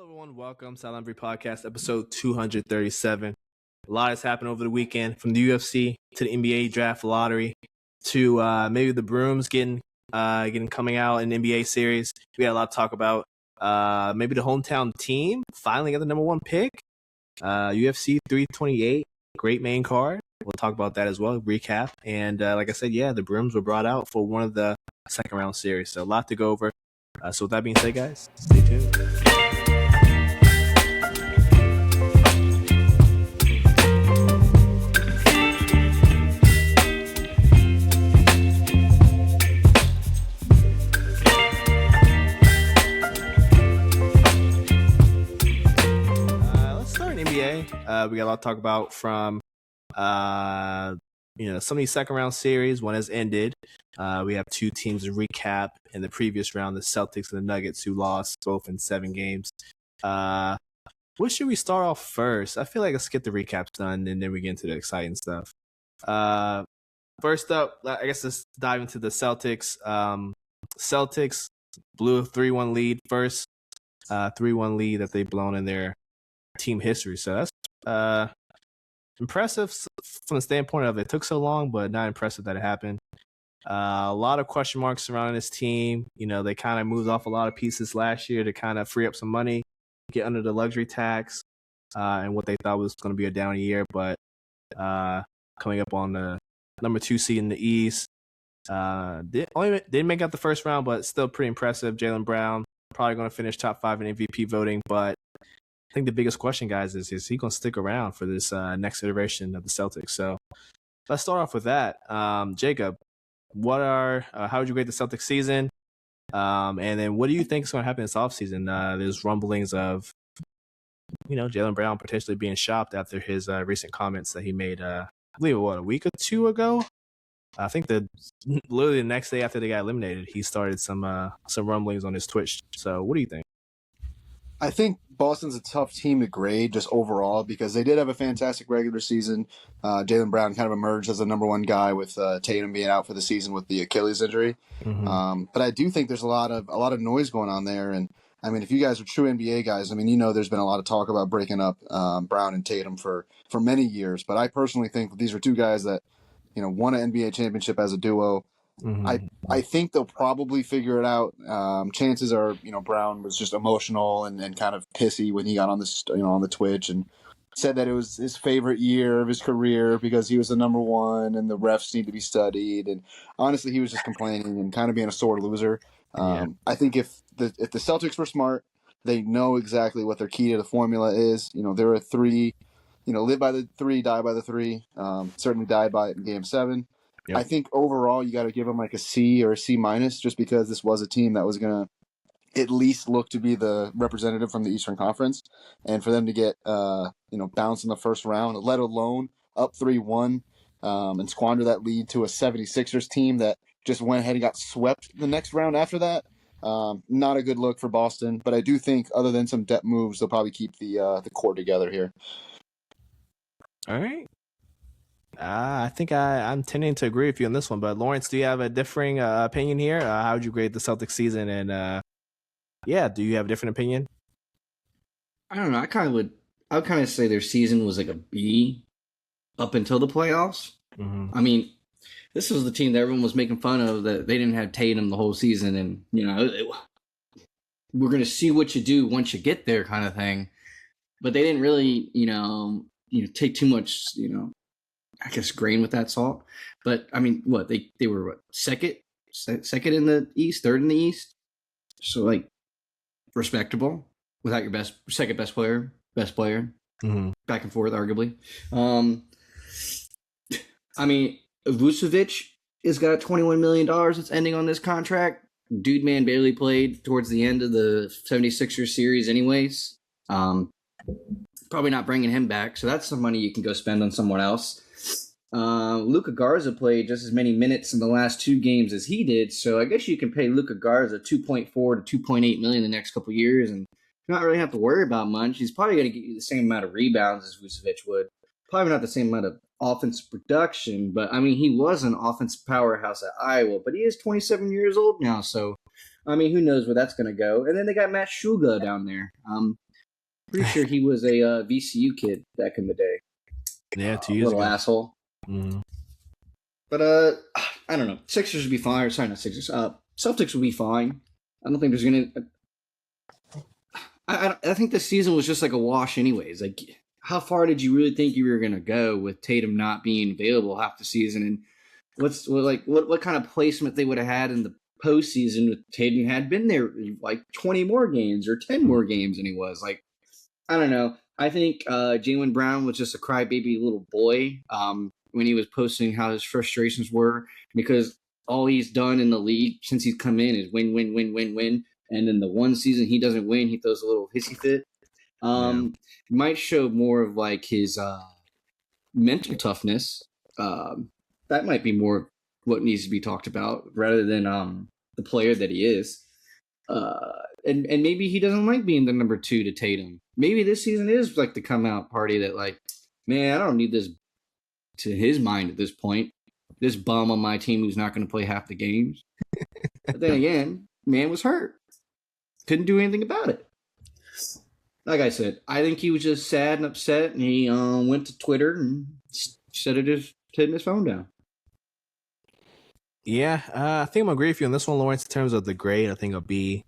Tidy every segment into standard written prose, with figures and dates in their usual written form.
Hello, everyone. Welcome. Sideline Brief Podcast, episode 237. A lot has happened over the weekend, from the UFC to the NBA draft lottery to maybe the brooms getting coming out in the NBA series. We had a lot to talk about. Maybe the hometown team finally got the number one pick. UFC 328, great main card. We'll talk about that as well, recap. And like I said, the brooms were brought out for one of the second round series. So a lot to go over. So with that being said, guys, stay tuned. We got a lot to talk about from, some of these second round series. One has ended. We have two teams to recap in the previous round, the Celtics and the Nuggets, who lost both in 7 games. What should we start off first? I feel like let's get the recaps done and then we get into the exciting stuff. First up, I guess let's dive into the Celtics. Celtics blew a 3-1 lead, first 3-1 lead that they've blown in their team history. So that's impressive from the standpoint of it took so long, but not impressive that it happened. A lot of question marks surrounding this team. They kind of moved off a lot of pieces last year to kind of free up some money, get under the luxury tax, and what they thought was going to be a down year. But coming up on the number 2 seed in the East, didn't make out the first round, but still pretty impressive. Jaylen Brown probably going to finish top 5 in MVP voting, but I think the biggest question, guys, is he going to stick around for this next iteration of the Celtics? So let's start off with that. Jacob, how would you grade the Celtics season? And then what do you think is going to happen this offseason? There's rumblings of, Jaylen Brown potentially being shopped after his recent comments that he made, I believe, a week or 2 ago? I think literally the next day after they got eliminated, he started some rumblings on his Twitch. So what do you think? I think Boston's a tough team to grade just overall because they did have a fantastic regular season. Jaylen Brown kind of emerged as the number 1 guy with Tatum being out for the season with the Achilles injury. Mm-hmm. But I do think there's a lot of noise going on there. And I mean, if you guys are true NBA guys, there's been a lot of talk about breaking up Brown and Tatum for many years. But I personally think that these are 2 guys that, won an NBA championship as a duo. Mm-hmm. I think they'll probably figure it out. Chances are, Brown was just emotional and kind of pissy when he got on this, on the Twitch and said that it was his favorite year of his career because he was the number 1 and the refs need to be studied. And honestly, he was just complaining and kind of being a sore loser. I think if the Celtics were smart, they know exactly what their key to the formula is. They're a 3, live by the 3, die by the 3. Certainly died by it in Game 7. Yep. I think overall you got to give them like a C or a C- just because this was a team that was going to at least look to be the representative from the Eastern Conference, and for them to get bounced in the first round, let alone up 3-1 and squander that lead to a 76ers team that just went ahead and got swept the next round after that. Not a good look for Boston, but I do think other than some depth moves, they'll probably keep the core together here. All right. I think I'm tending to agree with you on this one, but Lawrence, do you have a differing opinion here? How would you grade the Celtics season? And do you have a different opinion? I don't know. I would kind of say their season was like a B up until the playoffs. Mm-hmm. This was the team that everyone was making fun of, that they didn't have Tatum the whole season, and we're going to see what you do once you get there, kind of thing. But they didn't really, take too much, I guess, grain with that salt. But they were second in the East, third in the East. So like respectable without your second best player, mm-hmm. Back and forth, arguably. Vucevic has got $21 million that's ending on this contract. Dude, man, barely played towards the end of the 76ers series anyways. Probably not bringing him back. So that's some money you can go spend on someone else. Luka Garza played just as many minutes in the last 2 games as he did, so I guess you can pay Luka Garza $2.4 to $2.8 million the next couple of years and not really have to worry about much. He's probably going to get you the same amount of rebounds as Vucevic would. Probably not the same amount of offensive production, but he was an offensive powerhouse at Iowa, but he is 27 years old now, so who knows where that's going to go. And then they got Matt Shulga down there. Pretty sure he was a VCU kid back in the day. Yeah, 2 years little ago. asshole. Mm-hmm. But I don't know. Sixers would be fine. Sorry, not Sixers. Celtics would be fine. I don't think there's gonna. I think the season was just like a wash, anyways. Like, how far did you really think you were gonna go with Tatum not being available half the season? And what kind of placement they would have had in the postseason if Tatum had been there like 20 more games or 10 more games than he was? Like, I don't know. I think Jaylen Brown was just a crybaby little boy when he was posting how his frustrations were, because all he's done in the league since he's come in is win, win, win, win, win. And then the one season he doesn't win, he throws a little hissy fit. Might show more of like his mental toughness. That might be more what needs to be talked about rather than the player that he is. And maybe he doesn't like being the number 2 to Tatum. Maybe this season is like the come out party that like, man, I don't need this, to his mind at this point, this bum on my team who's not going to play half the games. But then again, man was hurt. Couldn't do anything about it. Like I said, I think he was just sad and upset, and he went to Twitter and setting his phone down. Yeah, I think I'm gonna agree with you on this one, Lawrence. In terms of the grade, I think a B,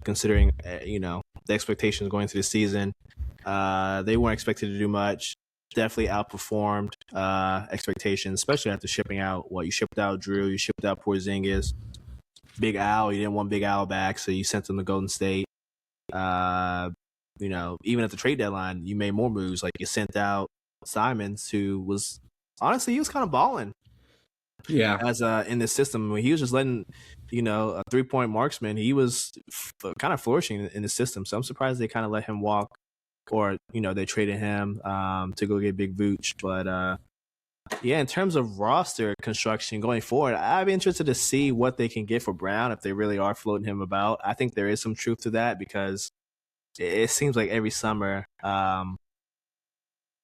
considering the expectations going through the season. They weren't expected to do much. Definitely outperformed expectations, especially after shipping out. You shipped out Drew, you shipped out Porzingis, Big Al. You didn't want Big Al back, so you sent him to Golden State. Even at the trade deadline, you made more moves. Like you sent out Simons, who was honestly, he was kind of balling. Yeah, as in this system, when he was just letting a 3-point marksman, he was kind of flourishing in the system. So I'm surprised they kind of let him walk, or they traded him to go get Big Vooch. But in terms of roster construction going forward, I'd be interested to see what they can get for Brown if they really are floating him about. I think there is some truth to that, because it seems like every summer,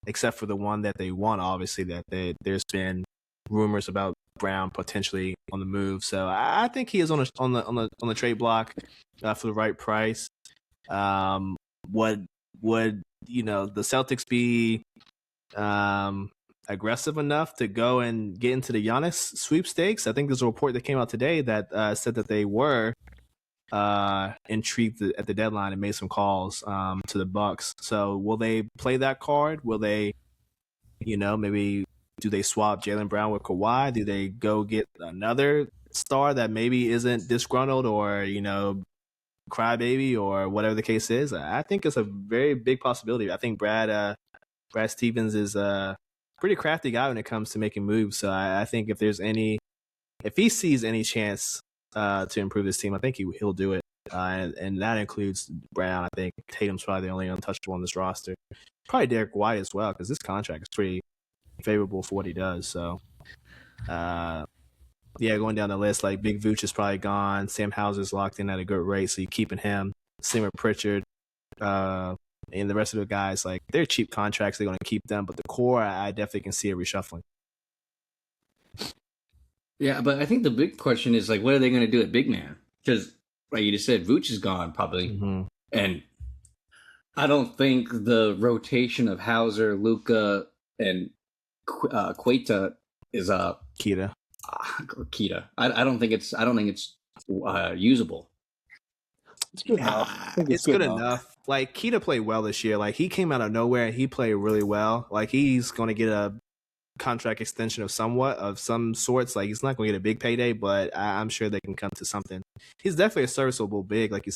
except for the one that they won, obviously, that there's been rumors about Brown potentially on the move. So I think he is on the trade block for the right price. Would the Celtics be aggressive enough to go and get into the Giannis sweepstakes? I think there's a report that came out today that said that they were intrigued at the deadline and made some calls to the Bucks. So will they play that card? Will they, maybe do they swap Jaylen Brown with Kawhi? Do they go get another star that maybe isn't disgruntled or crybaby or whatever the case is? I think it's a very big possibility. I think Brad Stevens is a pretty crafty guy when it comes to making moves. So I think if he sees any chance to improve his team, I think he'll do it. And that includes Brown. I think Tatum's probably the only untouchable on this roster. Probably Derek White as well, because this contract is pretty favorable for what he does. So, going down the list, like Big Vooch is probably gone. Sam Hauser's locked in at a good rate, so you're keeping him. Same with Pritchard. And the rest of the guys, like, they're cheap contracts. They're going to keep them. But the core, I definitely can see a reshuffling. Yeah, but I think the big question is, like, what are they going to do at big man? Because, like you just said, Vooch is gone probably. Mm-hmm. And I don't think the rotation of Hauser, Luka, and Queta is Keita. Keita. I don't think it's usable. It's good enough. It's good enough. Like, Keita played well this year. Like, he came out of nowhere. He played really well. Like, he's going to get a contract extension of some sorts. Like, he's not going to get a big payday, but I'm sure they can come to something. He's definitely a serviceable big. Like you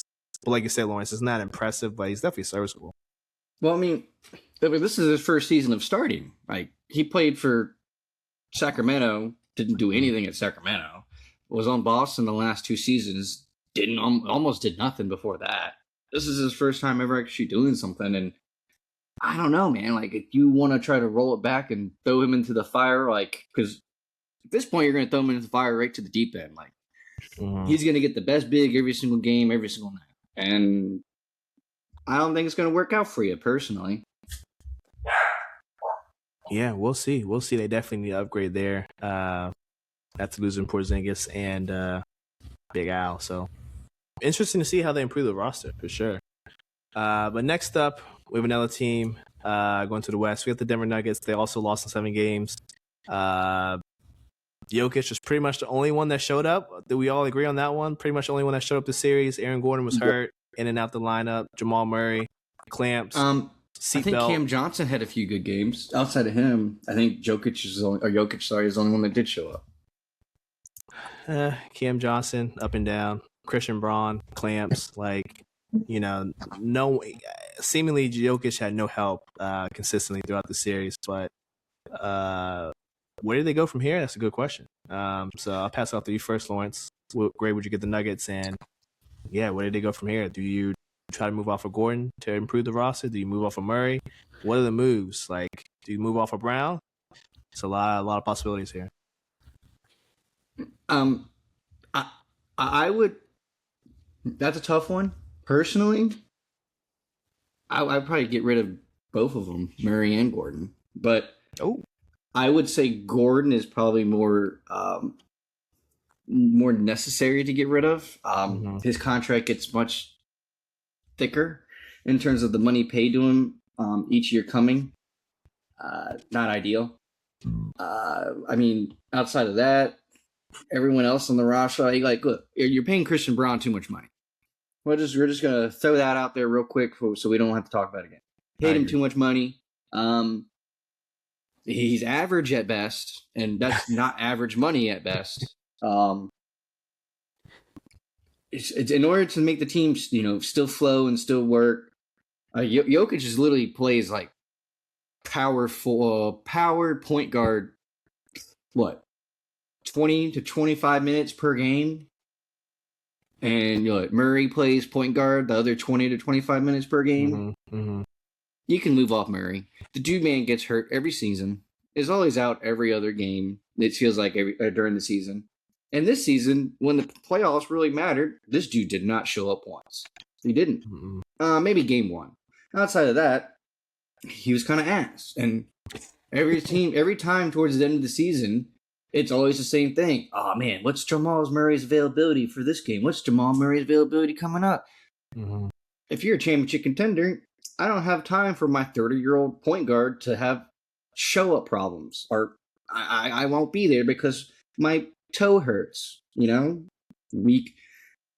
said, Lawrence, it's not impressive, but he's definitely serviceable. Well, I mean, this is his first season of starting. Like, he played for Sacramento, didn't do anything at Sacramento. Was on Boston the last 2 seasons, almost did nothing before that. This is his first time ever actually doing something, and I don't know, man. Like, if you want to try to roll it back and throw him into the fire, like, because at this point you're going to throw him into the fire right to the deep end. Like, he's going to get the best big every single game, every single night, and I don't think it's going to work out for you personally. Yeah, we'll see. They definitely need to upgrade there. After losing Porzingis and Big Al, so interesting to see how they improve the roster for sure. But next up, we have another team going to the West. We have the Denver Nuggets. They also lost in 7 games. Jokic was pretty much the only one that showed up. Do we all agree on that one? Pretty much the only one that showed up this series. Aaron Gordon was hurt, in and out the lineup. Jamal Murray, clamps, I think seatbelt. Cam Johnson had a few good games. Outside of him, I think Jokic is the only one that did show up. Cam Johnson, up and down. Christian Braun, clamps. Seemingly Jokic had no help consistently throughout the series. But where do they go from here? That's a good question. So I'll pass it off to you first, Lawrence. What grade would you get the Nuggets? And where do they go from here? Do you try to move off of Gordon to improve the roster? Do you move off of Murray? What are the moves? Do you move off of Brown? It's a lot of possibilities here. I would. That's a tough one. Personally, I'd probably get rid of both of them, Murray and Gordon. But I would say Gordon is probably more necessary to get rid of. His contract gets much thicker in terms of the money paid to him each year coming. Not ideal. Outside of that, everyone else on the roster, look, you're paying Christian Braun too much money. We're just gonna throw that out there real quick so we don't have to talk about it again. Paid him too much money. He's average at best, and that's not average money at best. It's in order to make the team, still flow and still work. Jokic just literally plays like power point guard. What? 20 to 25 minutes per game. And Murray plays point guard the other 20 to 25 minutes per game. You can move off Murray. The dude man gets hurt every season. Is always out every other game. It feels like during the season. And this season, when the playoffs really mattered, this dude did not show up once. He didn't. Maybe game 1. Outside of that, he was kind of ass. And every time towards the end of the season, it's always the same thing. Oh, man, what's Jamal Murray's availability for this game? What's Jamal Murray's availability coming up? If you're a championship contender, I don't have time for my 30-year-old point guard to have show-up problems. Or I won't be there because my toe hurts, weak.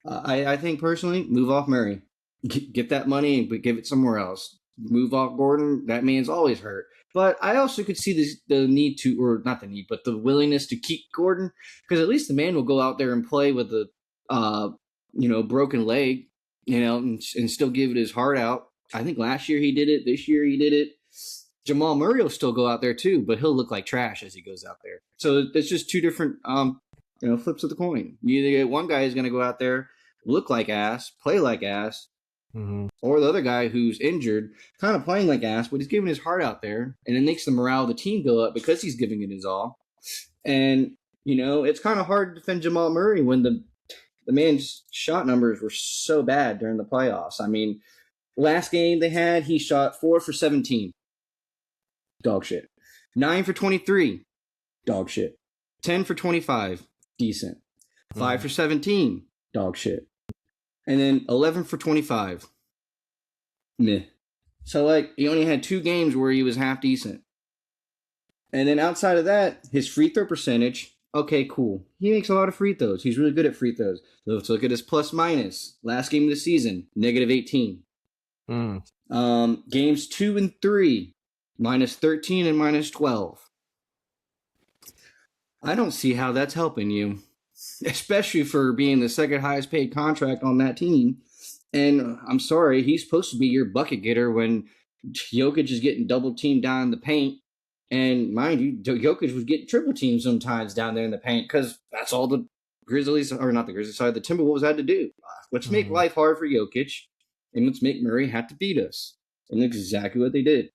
I think, personally, move off Murray. Get that money and give it somewhere else. Move off Gordon. That man's always hurt. But I also could see the need to, or not the need, but the willingness to keep Gordon, because at least the man will go out there and play with a, broken leg, and still give it his heart out. I think last year he did it. This year he did it. Jamal Murray will still go out there too, but he'll look like trash as he goes out there. So it's just two different, flips of the coin. You either get one guy who's going to go out there, look like ass, play like ass, or the other guy who's injured, kind of playing like ass, but he's giving his heart out there, and it makes the morale of the team go up because he's giving it his all. And, it's kind of hard to defend Jamal Murray when the man's shot numbers were so bad during the playoffs. Last game they had, he shot 4 for 17. Dog shit. 9 for 23. Dog shit. 10 for 25. Decent. 5 for 17. Dog shit. And then 11 for 25. Meh. So, he only had 2 games where he was half decent. And then outside of that, his free throw percentage, okay, cool. He makes a lot of free throws. He's really good at free throws. Let's look at his plus minus. Last game of the season, -18. Games 2 and 3, -13 and -12. I don't see how that's helping you, especially for being the second highest paid contract on that team. And I'm sorry, he's supposed to be your bucket getter when Jokic is getting double teamed down in the paint. And mind you, Jokic was getting triple teamed sometimes down there in the paint because that's all the Grizzlies, or not the Grizzlies, sorry, the Timberwolves had to do. Let's make life hard for Jokic, and let's make Murray have to beat us. And that's exactly what they did.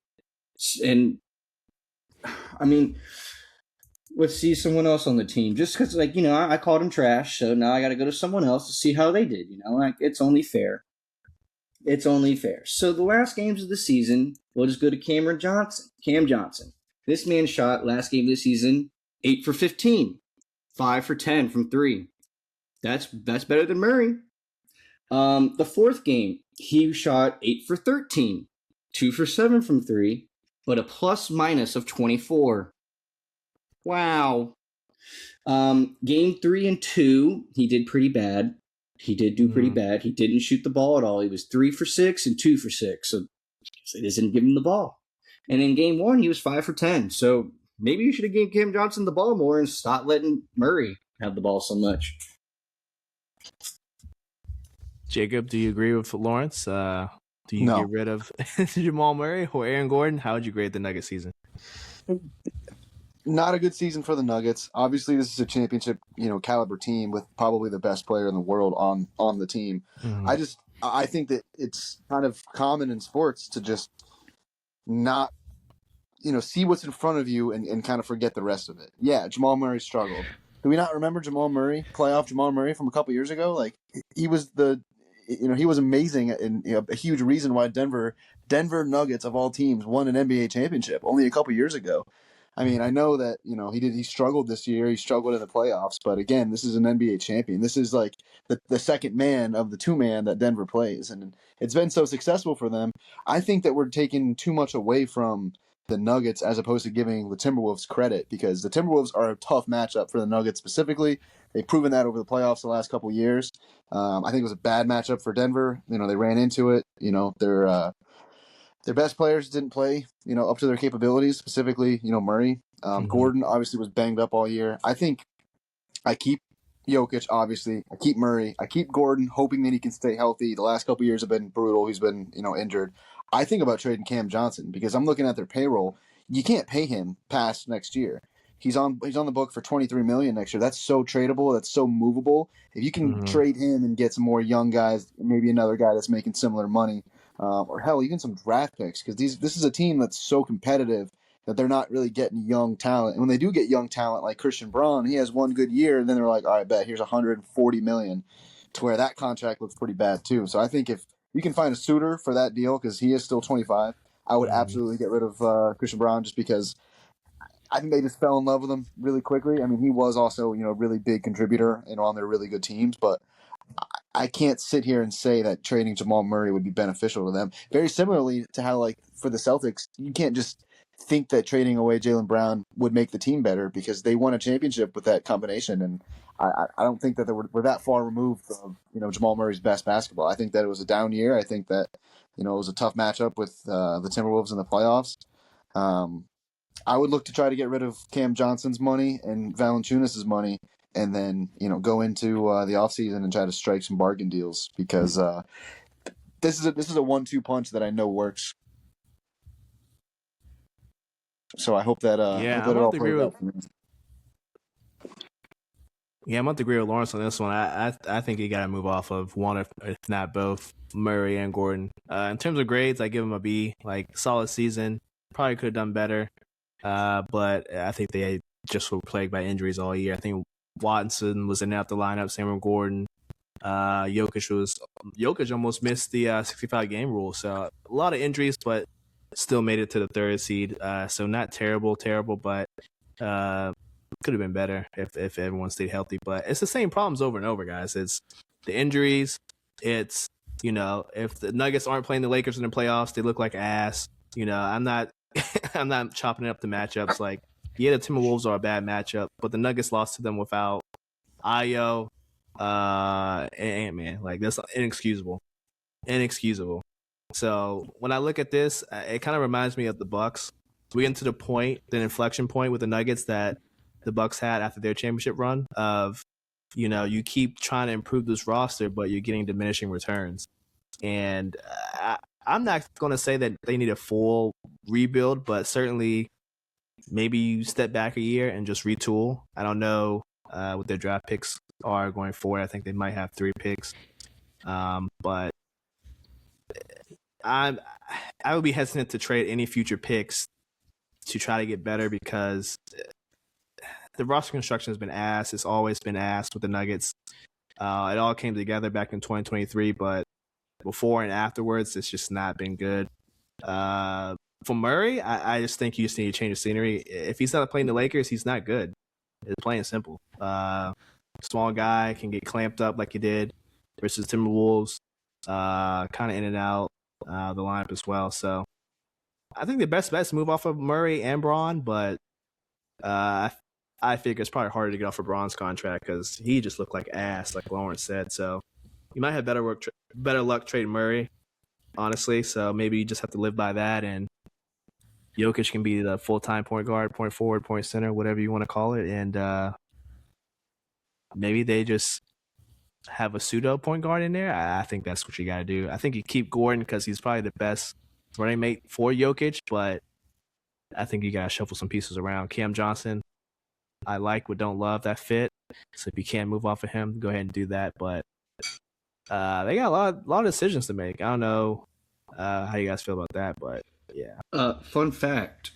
And, let's see someone else on the team. Just because, I called him trash, so now I got to go to someone else to see how they did. It's only fair. It's only fair. So the last games of the season, we'll just go to Cam Johnson. This man shot last game of the season 8 for 15, 5 for 10 from 3. That's better than Murray. The fourth game, He shot 8 for 13, 2 for 7 from 3, but a plus minus of 24. Wow. Game 3 and 2, he did pretty bad. He did do pretty bad. He didn't shoot the ball at all. He was 3 for 6 and 2 for 6. So they just didn't give him the ball. And in game 1, he was 5 for 10. So maybe you should have given Cam Johnson the ball more and stop letting Murray have the ball so much. Jacob, do you agree with Lawrence? Do you get rid of Jamal Murray or Aaron Gordon? How would you grade the Nuggets season? Not a good season for the Nuggets. Obviously, this is a championship, caliber team with probably the best player in the world on the team. Mm-hmm. I think that it's kind of common in sports to just not, see what's in front of you and kind of forget the rest of it. Yeah, Jamal Murray struggled. Do we not remember playoff Jamal Murray from a couple years ago? Like, he was he was amazing and a huge reason why Denver Nuggets of all teams won an NBA championship only a couple years ago. I mean, I know that, he struggled this year. He struggled in the playoffs. But again, this is an NBA champion. This is like the second man of the two-man that Denver plays. And it's been so successful for them. I think that we're taking too much away from the Nuggets as opposed to giving the Timberwolves credit, because the Timberwolves are a tough matchup for the Nuggets specifically. They've proven that over the playoffs the last couple of years. I think it was a bad matchup for Denver. They ran into it. Their best players didn't play, up to their capabilities, specifically, Murray. Gordon obviously was banged up all year. I think I keep Jokic, obviously. I keep Murray. I keep Gordon, hoping that he can stay healthy. The last couple of years have been brutal. He's been, injured. I think about trading Cam Johnson because I'm looking at their payroll. You can't pay him past next year. He's on the book for $23 million next year. That's so tradable. That's so movable. If you can trade him and get some more young guys, maybe another guy that's making similar money, or hell, even some draft picks, because this is a team that's so competitive that they're not really getting young talent. And when they do get young talent like Christian Braun, he has one good year, and then they're like, all right, bet, here's $140 million, to where that contract looks pretty bad too. So I think if you can find a suitor for that deal, because he is still 25, I would absolutely get rid of Christian Braun, just because I think they just fell in love with him really quickly. I mean, he was also, a really big contributor on their really good teams, but I can't sit here and say that trading Jamal Murray would be beneficial to them. Very similarly to how, like, for the Celtics, you can't just think that trading away Jaylen Brown would make the team better, because they won a championship with that combination. And I don't think that we're that far removed from, Jamal Murray's best basketball. I think that it was a down year. I think that, it was a tough matchup with the Timberwolves in the playoffs. I would look to try to get rid of Cam Johnson's money and Valanciunas' money, and then, go into the offseason and try to strike some bargain deals, because this is a 1-2 punch that I know works. So I hope that I'm it all plays out for me. Yeah, I'm going to agree with Lawrence on this one. I think you got to move off of one, if not both, Murray and Gordon. In terms of grades, I give him a B. Like, solid season. Probably could have done better. But I think they just were plagued by injuries all year. I think Watson was in and out the lineup, same with Gordon. Jokic almost missed the 65-game rule. So a lot of injuries, but still made it to the third seed. So not terrible, but could have been better if everyone stayed healthy. But it's the same problems over and over, guys. It's the injuries. It's, if the Nuggets aren't playing the Lakers in the playoffs, they look like ass. I'm not I'm not chopping up the matchups. Like, yeah, the Timberwolves are a bad matchup, but the Nuggets lost to them without Ayo and Ant-Man. Like, that's inexcusable. So when I look at this, it kind of reminds me of the Bucks. We get to the inflection point with the Nuggets that the Bucks had after their championship run of, you keep trying to improve this roster, but you're getting diminishing returns. And I'm not going to say that they need a full rebuild, but certainly maybe you step back a year and just retool. I don't know what their draft picks are going forward. I think they might have 3 picks. But I would be hesitant to trade any future picks to try to get better, because the roster construction has been ass. It's always been ass with the Nuggets. It all came together back in 2023, but before and afterwards, it's just not been good. For Murray, I just think you just need to change the scenery. If he's not playing the Lakers, he's not good. It's plain and simple. Small guy can get clamped up like he did versus Timberwolves. kind of in and out the lineup as well. So I think the best bet is to move off of Murray and Braun, but I figure it's probably harder to get off of Braun's contract because he just looked like ass, like Lawrence said. So you might have better luck trading Murray, honestly. So maybe you just have to live by that, and Jokic can be the full-time point guard, point forward, point center, whatever you want to call it, and maybe they just have a pseudo point guard in there. I think that's what you got to do. I think you keep Gordon because he's probably the best running mate for Jokic, but I think you got to shuffle some pieces around. Cam Johnson, I like but don't love that fit. So if you can't move off of him, go ahead and do that. But they got a lot of decisions to make. I don't know how you guys feel about that, but yeah. Fun fact: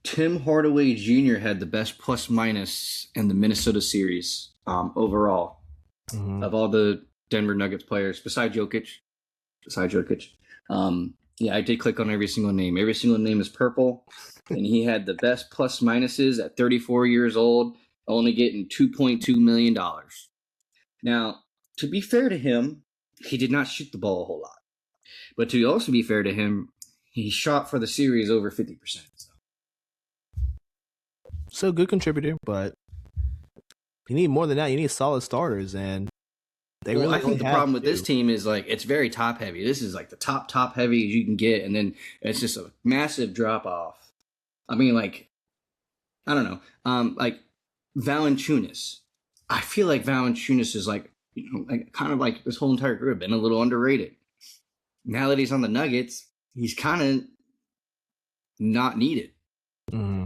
Tim Hardaway Jr. had the best plus minus in the Minnesota series overall of all the Denver Nuggets players, besides Jokic. Yeah, I did click on every single name. Every single name is purple, and he had the best plus minuses at 34 years old, only getting $2.2 million. Now, to be fair to him, he did not shoot the ball a whole lot. But to also be fair to him, he shot for the series over 50%. So good contributor, but you need more than that. You need solid starters, and I think the problem with this team is like it's very top heavy. This is like the top heavy as you can get, and then it's just a massive drop off. I mean, like I don't know, like Valanciunas. I feel like Valanciunas is like like kind of like this whole entire group been a little underrated. Now that he's on the Nuggets, he's kind of not needed,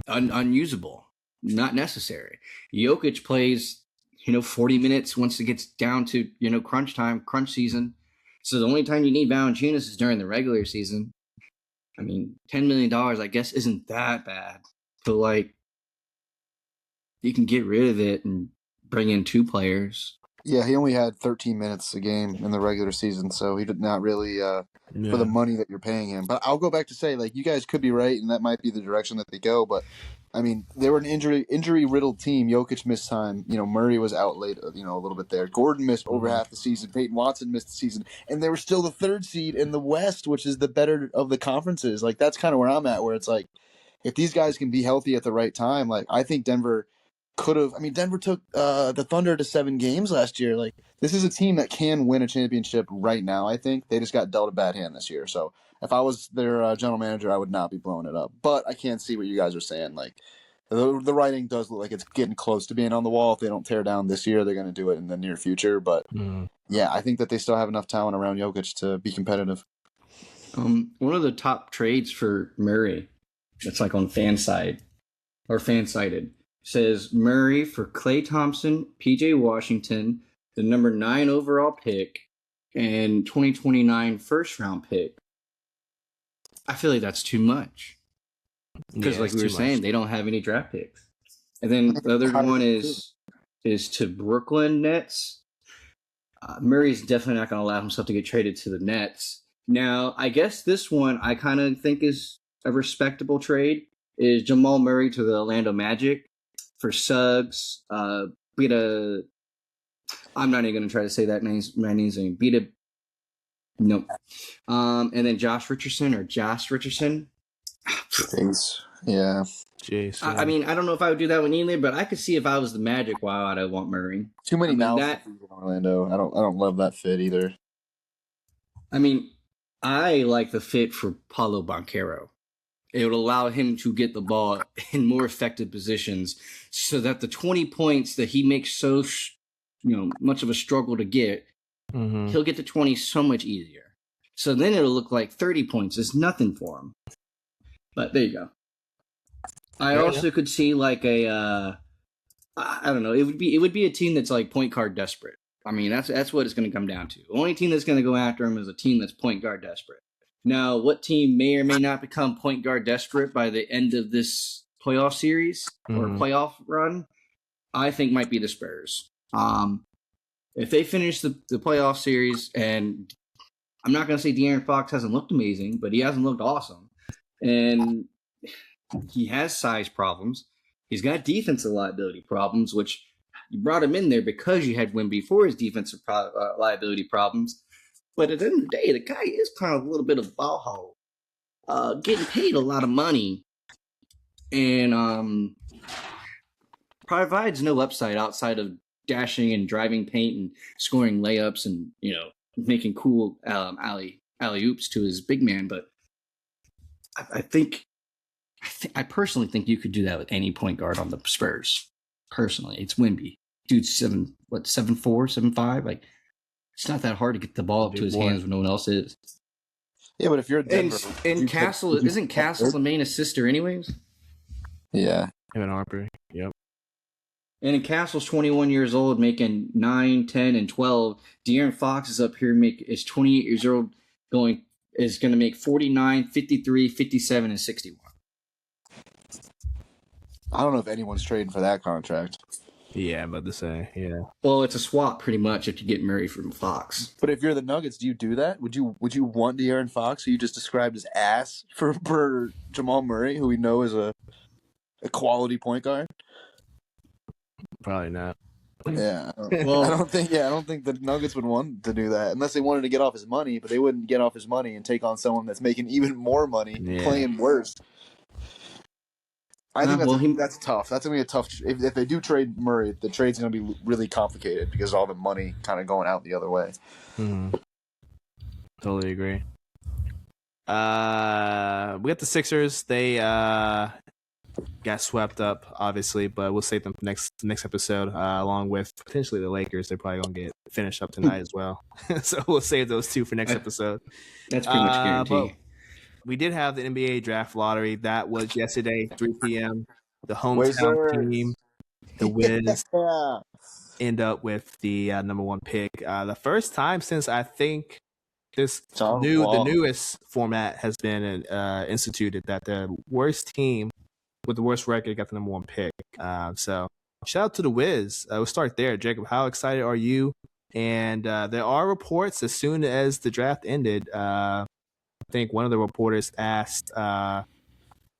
unusable, not necessary. Jokic plays 40 minutes once it gets down to, crunch time, crunch season. So the only time you need Valanciunas is during the regular season. I mean, $10 million, I guess, isn't that bad. But, like, you can get rid of it and bring in two players. Yeah, he only had 13 minutes a game in the regular season, so he did not really for the money that you're paying him. But I'll go back to say, like, you guys could be right, and that might be the direction that they go. But, I mean, they were an injury-riddled team. Jokic missed time. Murray was out late, a little bit there. Gordon missed over half the season. Peyton Watson missed the season. And they were still the third seed in the West, which is the better of the conferences. Like, that's kind of where I'm at, where it's like, if these guys can be healthy at the right time, like, I think Denver could have. I mean, Denver took the Thunder to 7 games last year. Like, this is a team that can win a championship right now. I think they just got dealt a bad hand this year. So if I was their general manager, I would not be blowing it up. But I can't see what you guys are saying. Like, the writing does look like it's getting close to being on the wall. If they don't tear down this year, they're going to do it in the near future. But yeah, I think that they still have enough talent around Jokic to be competitive. One of the top trades for Murray, that's like on FanSided, says Murray for Klay Thompson, PJ Washington, the number 9 overall pick, and 2029 first round pick. I feel like that's too much. Because like we were saying, they don't have any draft picks. And then the other one is to Brooklyn Nets. Murray's definitely not going to allow himself to get traded to the Nets. Now, I guess this one I kind of think is a respectable trade, is Jamal Murray to the Orlando Magic for Suggs. I'm not even going to try to say that man's name. Nope. And then Josh Richardson. Thanks. Yeah. Jeez. I mean, I don't know if I would do that one either, but I could see if I was the Magic, why would I want Murray? Too many mouths in Orlando. I don't love that fit either. I mean, I like the fit for Paulo Banchero. It would allow him to get the ball in more effective positions so that the 20 points that he makes so much of a struggle to get, he'll get to 20 so much easier. So then it'll look like 30 points is nothing for him. But there you go. I also could see like I don't know. It would be a team that's like point guard desperate. I mean, that's what it's going to come down to. The only team that's going to go after him is a team that's point guard desperate. Now, what team may or may not become point guard desperate by the end of this playoff series or playoff run, I think might be the Spurs. If they finish the playoff series, and I'm not going to say De'Aaron Fox hasn't looked amazing, but he hasn't looked awesome. And he has size problems. He's got defensive liability problems, which you brought him in there because you had Wemby for his defensive liability problems. But at the end of the day, the guy is kind of a little bit of a ball hole, getting paid a lot of money, and provides no upside outside of dashing and driving paint and scoring layups and making cool alley oops to his big man. But I personally think you could do that with any point guard on the Spurs. Personally, it's Wemby. Dude's 7'4", 7'5". Like, it's not that hard to get the ball up to his hands when no one else is. Yeah, but if you're Denver, and Castle isn't Castle the main assister anyways? Yeah, him and Harper. Yep. And Castle's 21 years old, making 9, 10, and 12. De'Aaron Fox is up here, is 28 years old, is going to make 49, 53, 57, and 61. I don't know if anyone's trading for that contract. Yeah, I'm about to say, yeah. Well, it's a swap pretty much if you get Murray from Fox. But if you're the Nuggets, do you do that? Would you want De'Aaron Fox, who you just described as ass, for Jamal Murray, who we know is a quality point guard? Probably not. Yeah. Well, I don't think the Nuggets would want to do that unless they wanted to get off his money, but they wouldn't get off his money and take on someone that's making even more money playing worse. I think that's tough. That's going to be a tough – if they do trade Murray, the trade's going to be really complicated because all the money kind of going out the other way. Mm-hmm. Totally agree. We got the Sixers. They got swept up, obviously, but we'll save them for next episode, along with potentially the Lakers. They're probably going to get finished up tonight as well. So we'll save those two for next episode. That's pretty much guaranteed. We did have the NBA draft lottery. That was yesterday, 3 p.m. The hometown team, the Wiz, end up with the number one pick. The first time since I think the newest format has been instituted that the worst team with the worst record got the number one pick. So shout out to the Wiz. We'll start there. Jacob, how excited are you? And there are reports as soon as the draft ended, I think one of the reporters asked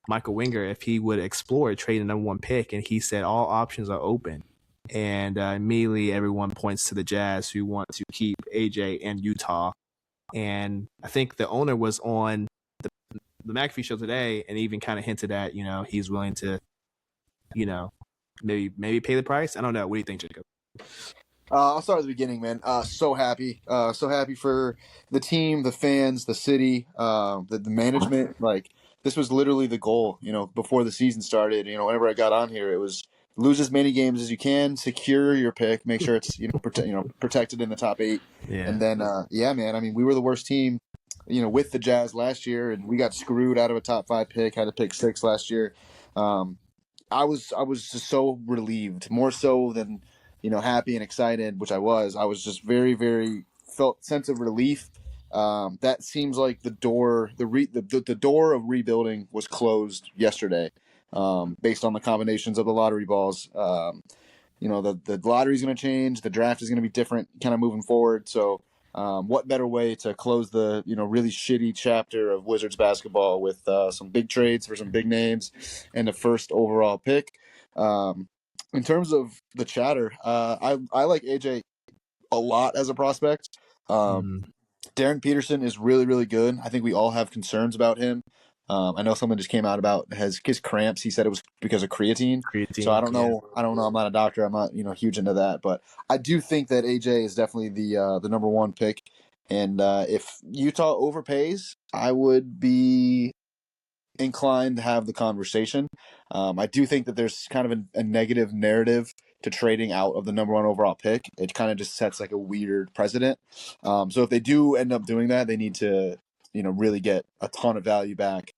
Michael Winger if he would explore trading the number one pick, and he said all options are open. And immediately everyone points to the Jazz, who want to keep AJ and Utah. And I think the owner was on the McAfee show today and even kind of hinted at, he's willing to, maybe pay the price. I don't know. What do you think, Jacob? I'll start at the beginning, man. So happy for the team, the fans, the city, the management. Like, this was literally the goal, before the season started. Whenever I got on here, it was lose as many games as you can, secure your pick, make sure it's protected in the top 8, and then man. I mean, we were the worst team, with the Jazz last year, and we got screwed out of a top 5 pick. Had to pick 6 last year. I was just so relieved, more so than happy and excited, which I was. I was just very, very felt sense of relief. That seems like the door of rebuilding was closed yesterday, based on the combinations of the lottery balls. The lottery is going to change. The draft is going to be different, kind of moving forward. So, what better way to close the really shitty chapter of Wizards basketball with some big trades for some big names and the first overall pick. In terms of the chatter, I like AJ a lot as a prospect. Darren Peterson is really, really good. I think we all have concerns about him. I know someone just came out about his cramps. He said it was because of creatine. So I don't know. Yeah. I don't know. I'm not a doctor. I'm not huge into that. But I do think that AJ is definitely the number one pick. And if Utah overpays, I would be inclined to have the conversation. I do think that there's kind of a negative narrative to trading out of the number one overall pick. It kind of just sets like a weird precedent. So if they do end up doing that, they need to, really get a ton of value back,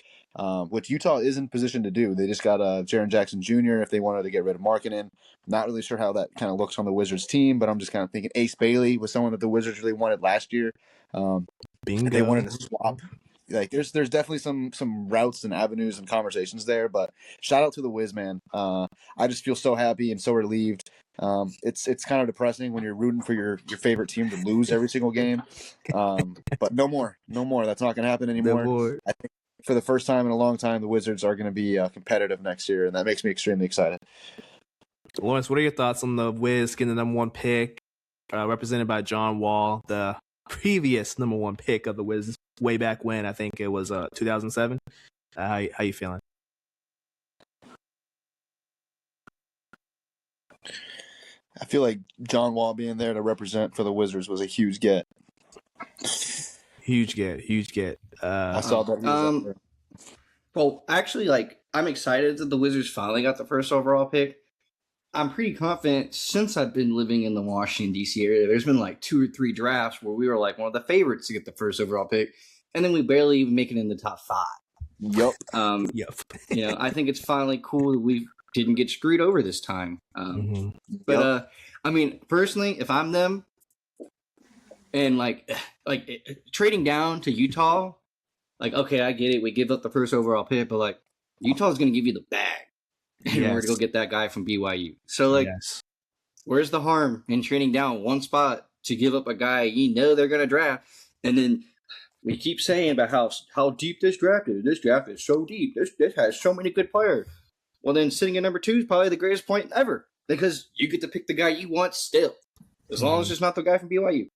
which Utah is in position to do. They just got Jaren Jackson Jr. if they wanted to get rid of Markkanen. Not really sure how that kind of looks on the Wizards team, but I'm just kind of thinking Ace Bailey was someone that the Wizards really wanted last year. Bingo. They wanted to swap. Like there's definitely some routes and avenues and conversations there, but shout out to the Wiz, man. I just feel so happy and so relieved. It's kind of depressing when you're rooting for your favorite team to lose every single game. But no more. That's not going to happen anymore. I think for the first time in a long time, the Wizards are going to be competitive next year, and that makes me extremely excited. Lawrence, what are your thoughts on the Wiz getting the number one pick, represented by John Wall, the previous number one pick of the Wizards way back when. I think it was 2007. How you feeling? I feel like John Wall being there to represent for the Wizards was a huge get. Huge get. I saw that. He was up there. Well, actually, like, I'm excited that the Wizards finally got the first overall pick. I'm pretty confident since I've been living in the Washington, D.C. area, there's been like 2 or 3 drafts where we were like one of the favorites to get the first overall pick, and then we barely even make it in the top 5. Yep. Yep. I think it's finally cool that we didn't get screwed over this time. But I mean, personally, if I'm them, and like trading down to Utah, like, okay, I get it, we give up the first overall pick, but like Utah's going to give you the bag in order to go get that guy from BYU. So like, where's the harm in trading down one spot to give up a guy they're going to draft, and then we keep saying about how deep this draft is. This draft is so deep. This has so many good players. Well, then sitting at number 2 is probably the greatest point ever because you get to pick the guy you want still, as long as it's not the guy from BYU.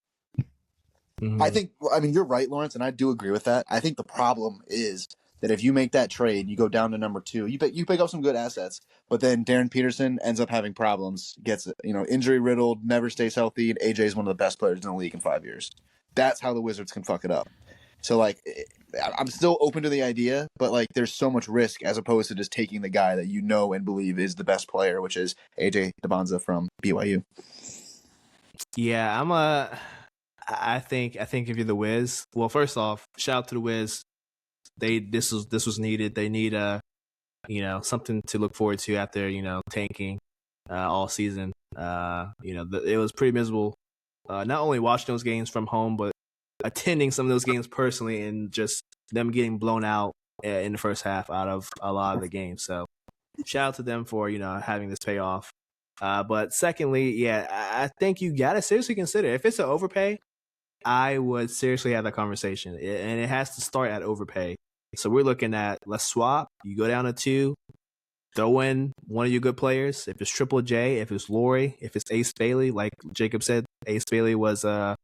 I mean, you're right, Lawrence, and I do agree with that. I think the problem is that if you make that trade, you go down to number 2, you pick up some good assets, but then Darren Peterson ends up having problems, gets injury riddled, never stays healthy, and AJ is one of the best players in the league in 5 years. That's how the Wizards can fuck it up. So, like, I'm still open to the idea, but, like, there's so much risk as opposed to just taking the guy that you know and believe is the best player, which is AJ Debonza from BYU. Yeah, I think if you're the Wiz, well, first off, shout out to the Wiz. This was needed. They need something to look forward to after tanking all season. It was pretty miserable. Not only watching those games from home, but attending some of those games personally, and just them getting blown out in the first half out of a lot of the games. So shout out to them for having this pay off. But secondly, I think you gotta seriously consider if it's an overpay. I would seriously have that conversation, and it has to start at overpay. So we're looking at, let's swap. You go down to 2, throw in one of your good players. If it's Triple J, if it's Laurie, if it's Ace Bailey, like Jacob said, Ace Bailey was high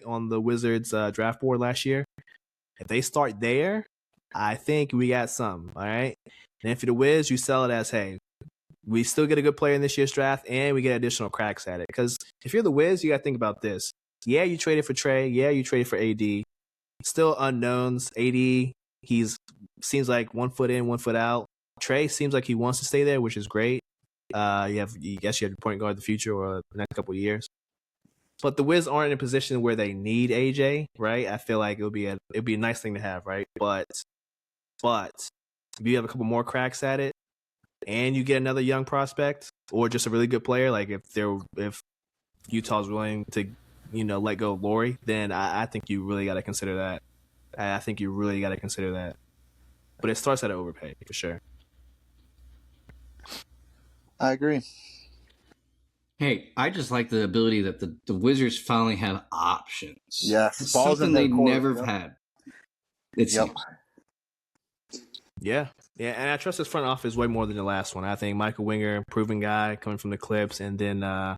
on the Wizards draft board last year. If they start there, I think we got some. All right. And if you're the Wiz, you sell it as, hey, we still get a good player in this year's draft, and we get additional cracks at it. Because if you're the Wiz, you got to think about this. Yeah, you traded for Trey. Yeah, you traded for AD. Still unknowns. AD, seems like 1 foot in, 1 foot out. Trey seems like he wants to stay there, which is great. You guess you have your point guard of the future or the next couple of years. But the Wiz aren't in a position where they need AJ, right? I feel like it'd be a nice thing to have, right? But if you have a couple more cracks at it, and you get another young prospect or just a really good player, like if Utah's willing to, let go of Laurie, then I think you really got to consider that. I think you really got to consider that. But it starts at an overpay for sure. I agree. Hey, I just like the ability that the Wizards finally have options. Yeah, it's something they never have had. Yeah, and I trust his front office way more than the last one. I think Michael Winger, proven guy coming from the Clips, and then I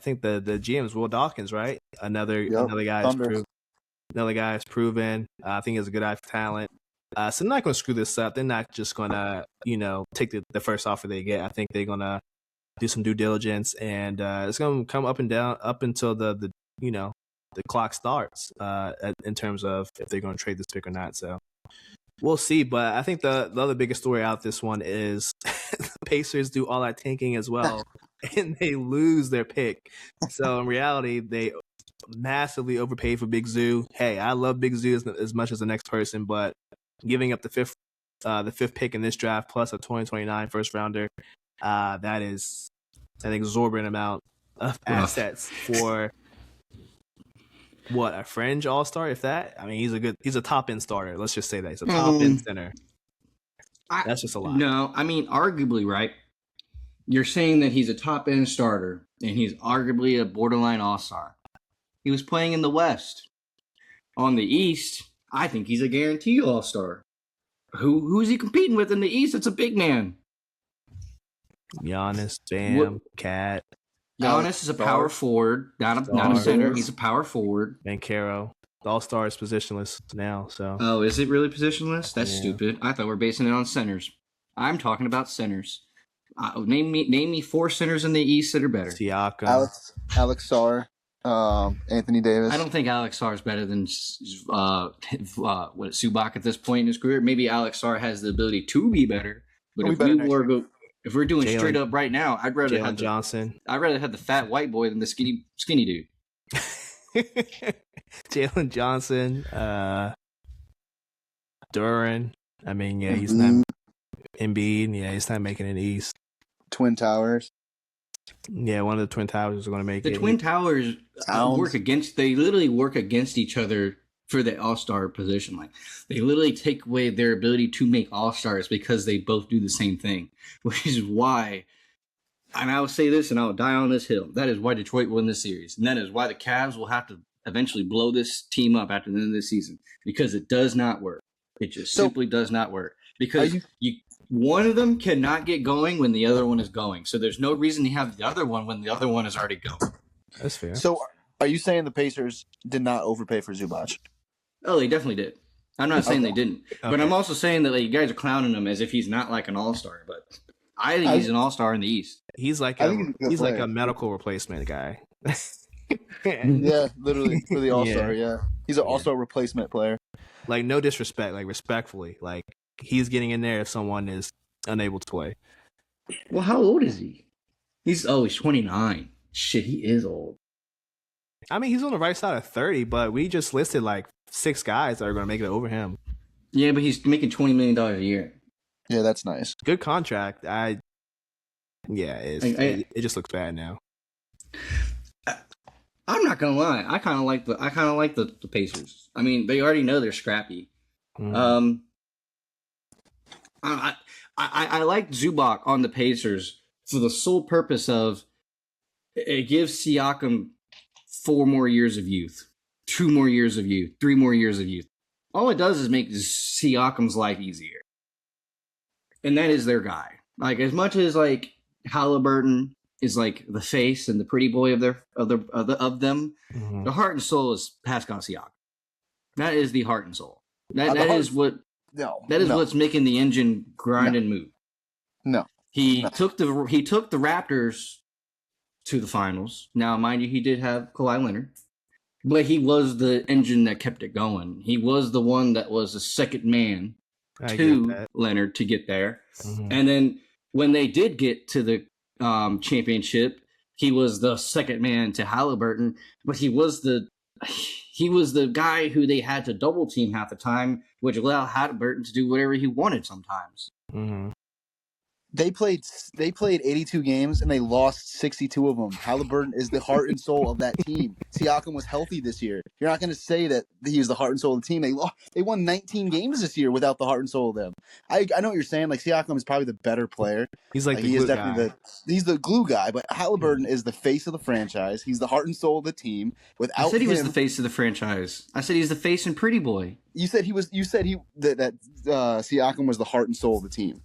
think the GM is Will Dawkins, right? Another guy is proven. I think he's a good eye for talent. So they're not going to screw this up. They're not just going to take the first offer they get. I think they're going to do some due diligence, and it's going to come up and down up until the clock starts in terms of if they're going to trade this pick or not. So. We'll see, but I think the other biggest story out this one is the Pacers do all that tanking as well, and they lose their pick. So in reality, they massively overpaid for Big Zoo. Hey, I love Big Zoo as much as the next person, but giving up the fifth pick in this draft plus a 2029 first rounder, that is an exorbitant amount of assets for. What, a fringe all-star, if that? I mean, he's a top-end starter. Let's just say that. He's a top-end center. That's just a lot. No, I mean, arguably, right? You're saying that he's a top-end starter, and he's arguably a borderline all-star. He was playing in the West. On the East, I think he's a guaranteed all-star. Who's he competing with in the East? It's a big man. Giannis, Bam, Cat. Giannis is a power forward, not a center. He's a power forward. Bankero. The All-Star is positionless now, so. Oh, is it really positionless? That's stupid. I thought we're basing it on centers. I'm talking about centers. Name me 4 centers in the East that are better. Siakam. Alex Sarr, Anthony Davis. I don't think Alex Sarr is better than Zubac at this point in his career. Maybe Alex Sarr has the ability to be better, but if we're doing straight up right now, I'd rather have Johnson. I'd rather have the fat white boy than the skinny dude. Jalen Johnson, Duran. I mean, yeah, he's not Embiid. Yeah, he's not making it East. Twin Towers. Yeah, one of the Twin Towers is going to make it. The Twin Towers they literally work against each other for the All-Star position. Like, they literally take away their ability to make All-Stars because they both do the same thing, which is why, and I will say this and I will die on this hill, that is why Detroit won this series. And that is why the Cavs will have to eventually blow this team up after the end of the season, because it does not work. It just simply does not work. Because one of them cannot get going when the other one is going. So there's no reason to have the other one when the other one is already going. That's fair. So are you saying the Pacers did not overpay for Zubac? Oh, they definitely did. I'm not saying they didn't. But I'm also saying that you guys are clowning him as if he's not like an all-star. But I think he's an all-star in the East. He's like a medical replacement guy. Yeah, literally for the all-star, yeah. He's an all-star replacement player. Like, no disrespect, like respectfully. Like, he's getting in there if someone is unable to play. Well, how old is he? He's 29. Shit, he is old. I mean, he's on the right side of 30, but we just listed like 6 guys that are going to make it over him. Yeah, but he's making $20 million a year. Yeah, that's nice. Good contract. It just looks bad now. I'm not gonna lie. I kind of like the Pacers. I mean, they already know they're scrappy. I like Zubac on the Pacers for the sole purpose of it gives Siakam 4 more years of youth, 2 more years of youth, 3 more years of youth. All it does is make Siakam's life easier, and that is their guy. Like, as much as like Halliburton is like the face and the pretty boy of them, the heart and soul is Pascal Siakam. That is the heart and soul. That is what's making the engine grind and move. He took the Raptors to the finals. Now, mind you, he did have Kawhi Leonard, but he was the engine that kept it going. He was the one that was the second man to Leonard to get there. And then when they did get to the championship, he was the second man to Halliburton, but he was the guy who they had to double team half the time, which allowed Halliburton to do whatever he wanted sometimes. They played 82 games and they lost 62 of them. Halliburton is the heart and soul of that team. Siakam was healthy this year. You're not going to say that he was the heart and soul of the team. They won 19 games this year without the heart and soul of them. I know what you're saying. Like, Siakam is probably the better player. He's like the glue guy. He's the glue guy, but Halliburton is the face of the franchise. He's the heart and soul of the team. I said he was the face of the franchise. I said he's the face and pretty boy. You said that Siakam was the heart and soul of the team.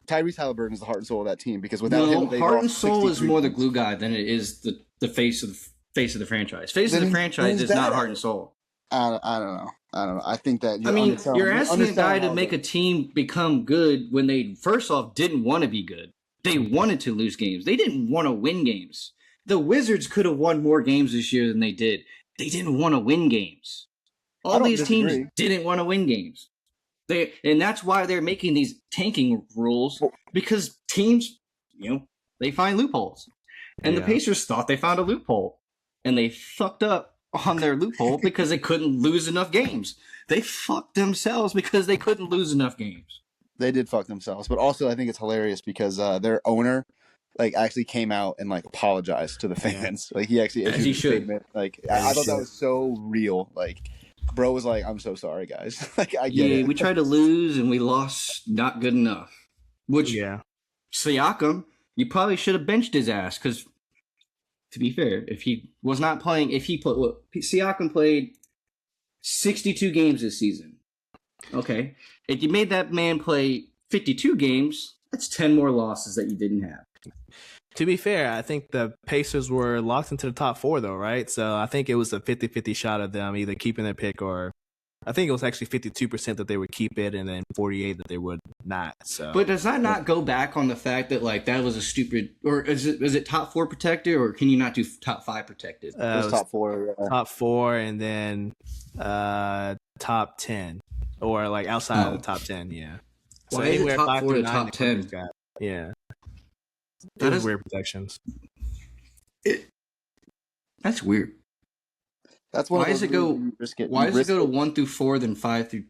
Tyrese Halliburton is the heart and soul of that team, because without him, they heart and soul is more the glue guy than it is the face of the franchise. Face of the franchise is not heart and soul. I don't know. I think that you're asking a guy to make a team become good when they first off didn't want to be good. They wanted to lose games. They didn't want to win games. The Wizards could have won more games this year than they did. They didn't want to win games. All these teams didn't want to win games. And that's why they're making these tanking rules, because teams, they find loopholes. And the Pacers thought they found a loophole, and they fucked up on their loophole because they couldn't lose enough games. They fucked themselves because they couldn't lose enough games. They did fuck themselves, but also I think it's hilarious because their owner actually came out and apologized to the fans. Like, he actually issued a statement. I thought that was so real. Bro was like, "I'm so sorry, guys." I get it. We tried to lose and we lost. Not good enough. Siakam, you probably should have benched his ass, because, to be fair, if he was not playing, Siakam played 62 games this season. Okay, if you made that man play 52 games, that's 10 more losses that you didn't have. To be fair, I think the Pacers were locked into the top 4, though, right? So I think it was a 50-50 shot of them either keeping their pick or I think it was actually 52% that they would keep it and then 48% that they would not. So, but does that not go back on the fact that like that was a stupid, or is it top 4 protected, or can you not do top 5 protected? It was top 4. Top 4 and then top 10 or like outside of the top 10, yeah. So why is it top 4 to top 10? Yeah. That is weird protections. That's weird. That's one. Why does it go? Why does it go to 1 through 4, then 5 through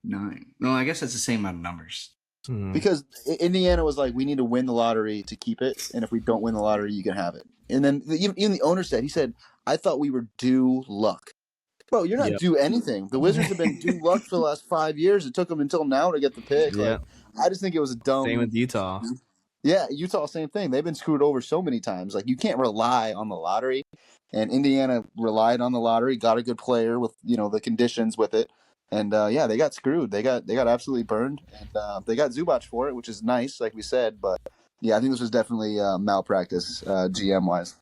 9? No, I guess that's the same amount of numbers. Because Indiana was like, we need to win the lottery to keep it, and if we don't win the lottery, you can have it. And then even the owner said, I thought we were due luck. Bro, you're not due anything. The Wizards have been due luck for the last 5 years. It took them until now to get the pick. Like, I just think it was a dumb. Same with Utah. Yeah, Utah, same thing. They've been screwed over so many times. Like, you can't rely on the lottery. And Indiana relied on the lottery, got a good player with, the conditions with it. And, they got screwed. They got absolutely burned. And they got Zubac for it, which is nice, like we said. But, yeah, I think this was definitely malpractice GM-wise.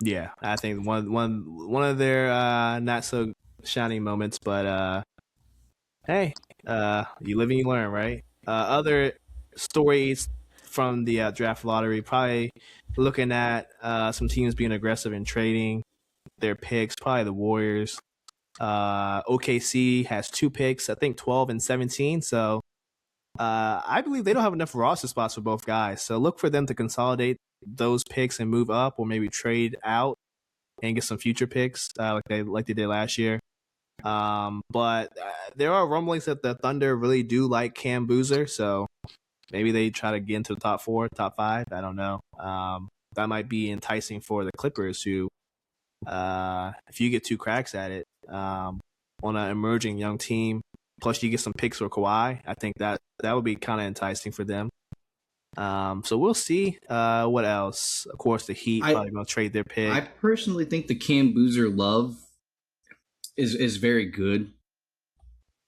Yeah, I think one of their not so shining moments. But, hey, you live and you learn, right? Other stories from the draft lottery, probably looking at some teams being aggressive in trading their picks, probably the Warriors. OKC has 2 picks, I think 12 and 17. So I believe they don't have enough roster spots for both guys. So look for them to consolidate those picks and move up, or maybe trade out and get some future picks like they did last year. But there are rumblings that the Thunder really do like Cam Boozer, so maybe they try to get into the top 4, top 5. I don't know. That might be enticing for the Clippers, who, if you get 2 cracks at it on an emerging young team, plus you get some picks for Kawhi, I think that would be kind of enticing for them. So we'll see. What else? Of course, the Heat probably going to trade their pick. I personally think the Cam Boozer love is very good,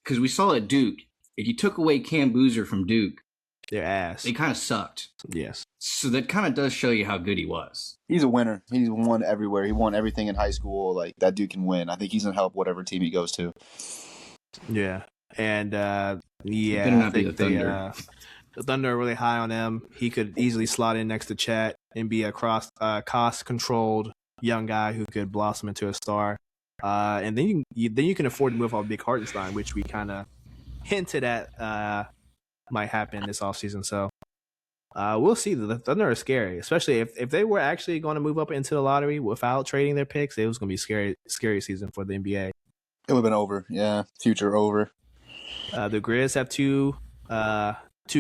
because we saw at Duke, if you took away Cam Boozer from Duke, their ass, they kind of sucked. Yes. So that kind of does show you how good he was. He's a winner. He's won everywhere. He won everything in high school. Like, that dude can win. I think he's gonna help whatever team he goes to. Yeah, and better not be the Thunder. The Thunder are really high on him. He could easily slot in next to Chet and be a cost-controlled young guy who could blossom into a star. And then you can afford to move off Big Hartenstein, which we kind of hinted at might happen this offseason. So we'll see. The Thunder are scary, especially if they were actually going to move up into the lottery without trading their picks. It was going to be a scary season for the NBA. It would have been over. Yeah, future over. The Grizz have two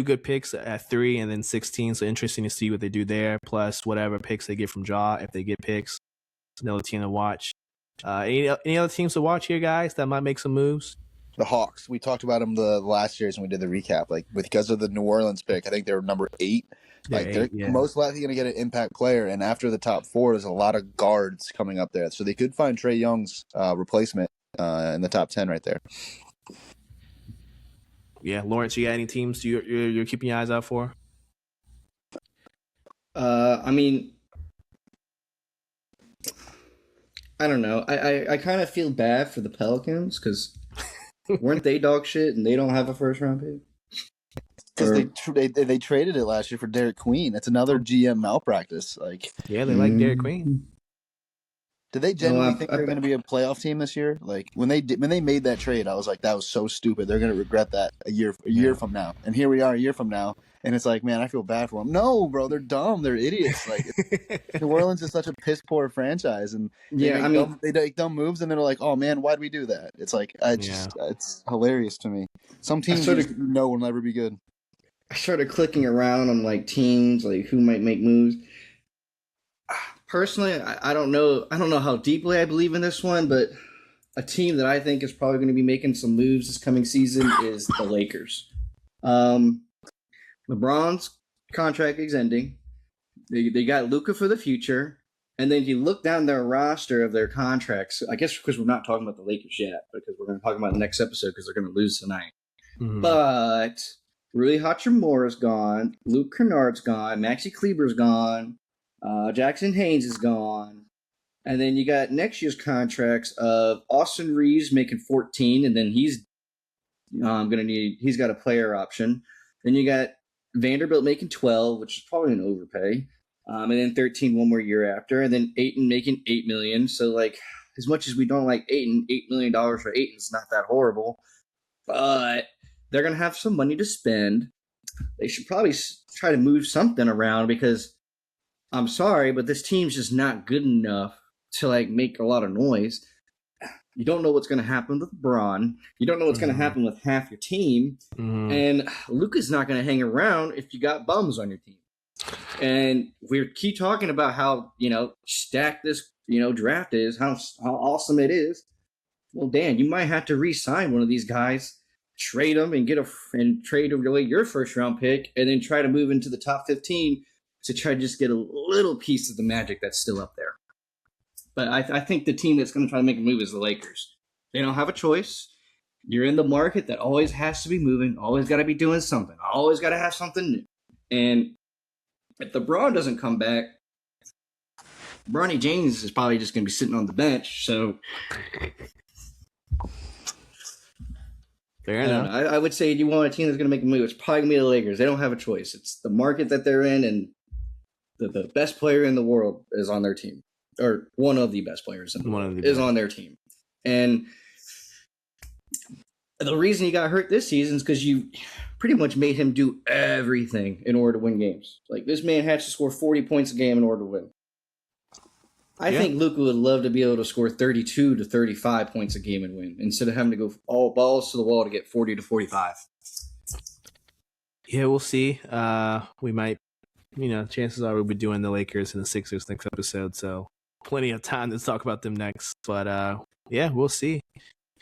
good picks at 3 and then 16. So interesting to see what they do there. Plus whatever picks they get from Ja, if they get picks. Another team to watch. Any other teams to watch here, guys, that might make some moves? The Hawks. We talked about them the last years when we did the recap. Like, because of the New Orleans pick, I think they were number 8. They're most likely going to get an impact player. And after the top 4, there's a lot of guards coming up there. So they could find Trae Young's replacement in the top 10 right there. Yeah, Lawrence, you got any teams you're keeping your eyes out for? I mean, I don't know. I kind of feel bad for the Pelicans, because weren't they dog shit and they don't have a first round pick? Because they traded it last year for Derek Queen. That's another GM malpractice. Like, yeah, they like Derek Queen. Did they genuinely think they're going to be a playoff team this year? Like, when they made that trade, I was like, that was so stupid. They're going to regret that a year from now. And here we are a year from now, and it's like, man, I feel bad for them. No, bro, they're dumb. They're idiots. Like, New Orleans is such a piss poor franchise, and they make dumb moves, and they're like, oh man, why'd we do that? It's like, it's hilarious to me. Some teams will never be good. I started clicking around on like teams, like who might make moves. Personally, I don't know. I don't know how deeply I believe in this one, but a team that I think is probably going to be making some moves this coming season is the Lakers. LeBron's contract is ending. They got Luka for the future, and then you look down their roster of their contracts. I guess because we're not talking about the Lakers yet, because we're going to talk about the next episode because they're going to lose tonight. Mm-hmm. But Rui Hachimura's gone. Luke Kennard's gone. Maxi Kleber's gone. Jackson Haynes is gone. And then you got next year's contracts of Austin Reeves making 14, and then he's got a player option. Then you got Vanderbilt making 12, which is probably an overpay. And then 13 one more year after, and then Ayton making $8 million. So like, as much as we don't like Ayton, $8 million for Ayton is not that horrible. But they're gonna have some money to spend. They should probably try to move something around, because I'm sorry, but this team's just not good enough to like make a lot of noise. You don't know what's going to happen with LeBron. You don't know what's going to happen with half your team. And Luka's not going to hang around if you got bums on your team. And we keep talking about how, stacked this, draft is, how awesome it is. Well, Dan, you might have to re-sign one of these guys, trade them and trade away your first round pick, and then try to move into the top 15 to try to just get a little piece of the magic that's still up there. But I think the team that's going to try to make a move is the Lakers. They don't have a choice. You're in the market that always has to be moving, always got to be doing something, always got to have something new. And if LeBron doesn't come back, Bronny James is probably just going to be sitting on the bench. So fair enough. I would say you want a team that's going to make a move, it's probably going to be the Lakers. They don't have a choice. It's the market that they're in, and the best player in the world is on their team. Or one of the best players in the world is on their team. And the reason he got hurt this season is because you pretty much made him do everything in order to win games. Like, this man had to score 40 points a game in order to win. I think Luka would love to be able to score 32 to 35 points a game and win, instead of having to go all balls to the wall to get 40 to 45. Yeah, we'll see. We might, chances are we'll be doing the Lakers and the Sixers next episode, so plenty of time to talk about them next. But yeah, we'll see.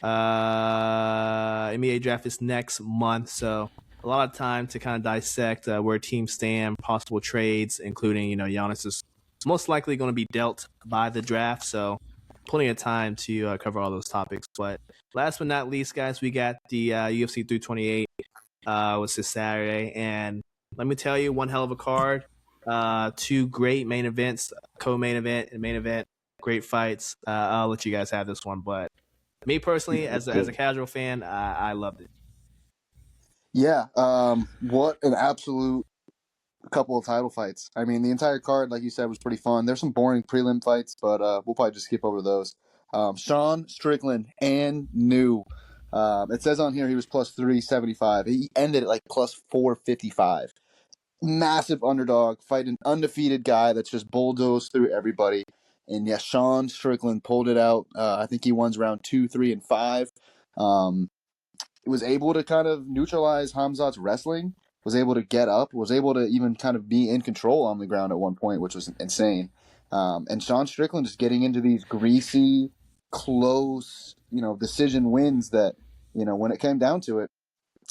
NBA draft is next month, so a lot of time to kind of dissect where teams stand, possible trades, including, Giannis is most likely going to be dealt by the draft, so plenty of time to cover all those topics. But last but not least, guys, we got the UFC 328 was this Saturday, and let me tell you, one hell of a card. Two great main events, co-main event and main event, great fights. I'll let you guys have this one, but me personally, as a casual fan, I loved it. Yeah, what an absolute couple of title fights. I mean, the entire card, like you said, was pretty fun. There's some boring prelim fights, but we'll probably just skip over those. Sean Strickland and New. It says on here he was plus 375. He ended at like plus 455. Massive underdog, fighting an undefeated guy that's just bulldozed through everybody. And yes, Sean Strickland pulled it out. I think he won round 2, 3, and 5. Was able to kind of neutralize Hamzat's wrestling, was able to get up, was able to even kind of be in control on the ground at one point, which was insane. And Sean Strickland just getting into these greasy, close, decision wins that, when it came down to it,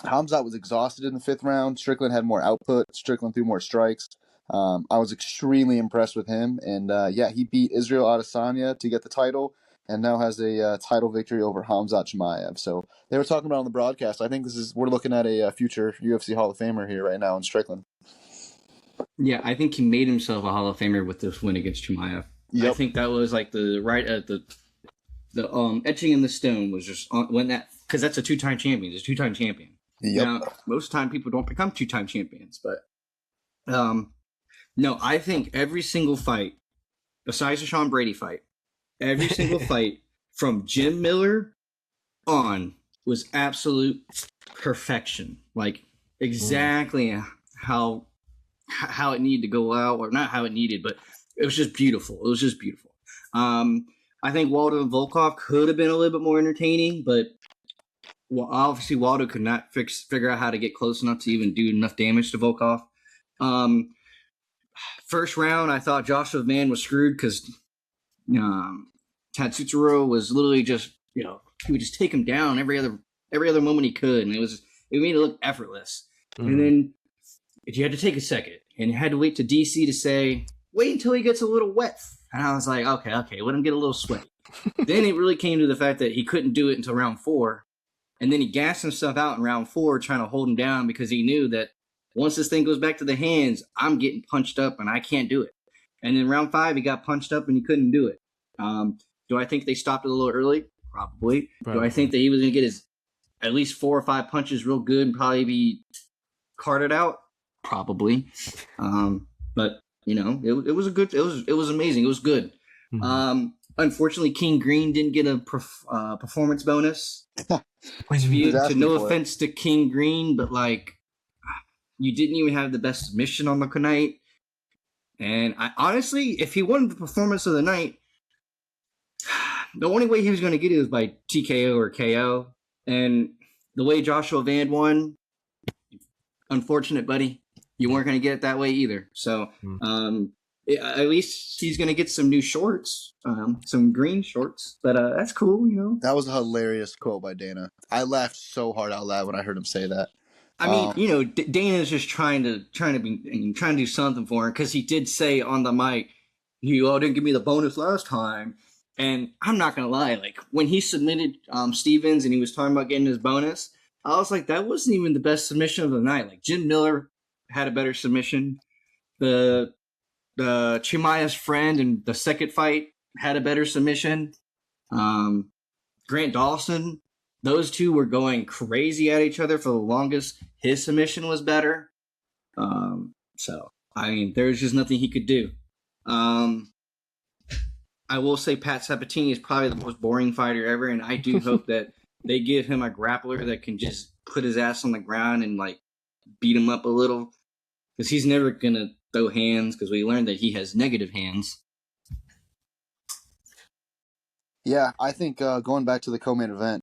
Hamzat was exhausted in the 5th round. Strickland had more output. Strickland threw more strikes. I was extremely impressed with him. And, he beat Israel Adesanya to get the title and now has a title victory over Hamzat Chimaev. So they were talking about on the broadcast. I think we're looking at a future UFC Hall of Famer here right now in Strickland. Yeah, I think he made himself a Hall of Famer with this win against Chimaev. Yep. I think that was like the etching in the stone was just when that, because that's a 2-time champion. He's a 2-time champion. Yep. Now, most time people don't become 2-time champions, but no, I think every single fight, besides the Sean Brady fight, every single fight from Jim Miller on was absolute perfection. Like exactly how it needed to go out, or not how it needed, but it was just beautiful. It was just beautiful. I think Waldo and Volkov could have been a little bit more entertaining, but obviously Waldo could not figure out how to get close enough to even do enough damage to Volkov. First round, I thought Joshua Mann was screwed because Tatsutsuro was literally just, he would just take him down every other moment he could, and it made it look effortless. Mm-hmm. And then you had to take a second, and you had to wait to DC to say, wait until he gets a little wet. And I was like, okay, let him get a little sweaty. Then it really came to the fact that he couldn't do it until round 4. And then he gassed himself out in round 4 trying to hold him down because he knew that once this thing goes back to the hands, I'm getting punched up and I can't do it. And in round 5, he got punched up and he couldn't do it. Do I think they stopped it a little early? Probably. Do I think that he was going to get his at least 4 or 5 punches real good and probably be carted out? Probably. But it was it was amazing. It was good. Mm-hmm. Unfortunately, King Green didn't get a performance bonus. No offense to King Green, but you didn't even have the best submission on the night. And I honestly, if he won the performance of the night, the only way he was going to get it was by TKO or KO. And the way Joshua Van won, unfortunate, buddy. You weren't going to get it that way either. So at least he's going to get some new shorts, some green shorts. But that's cool, That was a hilarious quote by Dana. I laughed so hard out loud when I heard him say that. I mean, Dana's just trying to do something for him because he did say on the mic, "You all didn't give me the bonus last time." And I'm not gonna lie, when he submitted Stevens and he was talking about getting his bonus, I was like, that wasn't even the best submission of the night. Jim Miller had a better submission. The Chimaeva's friend in the second fight had a better submission. Grant Dawson, those two were going crazy at each other for the longest. His submission was better. So, I mean, there's just nothing he could do. I will say Pat Sabatini is probably the most boring fighter ever, and I do hope that they give him a grappler that can just put his ass on the ground and, beat him up a little. Because he's never going to throw hands, because we learned that he has negative hands. Yeah, I think going back to the co-main event,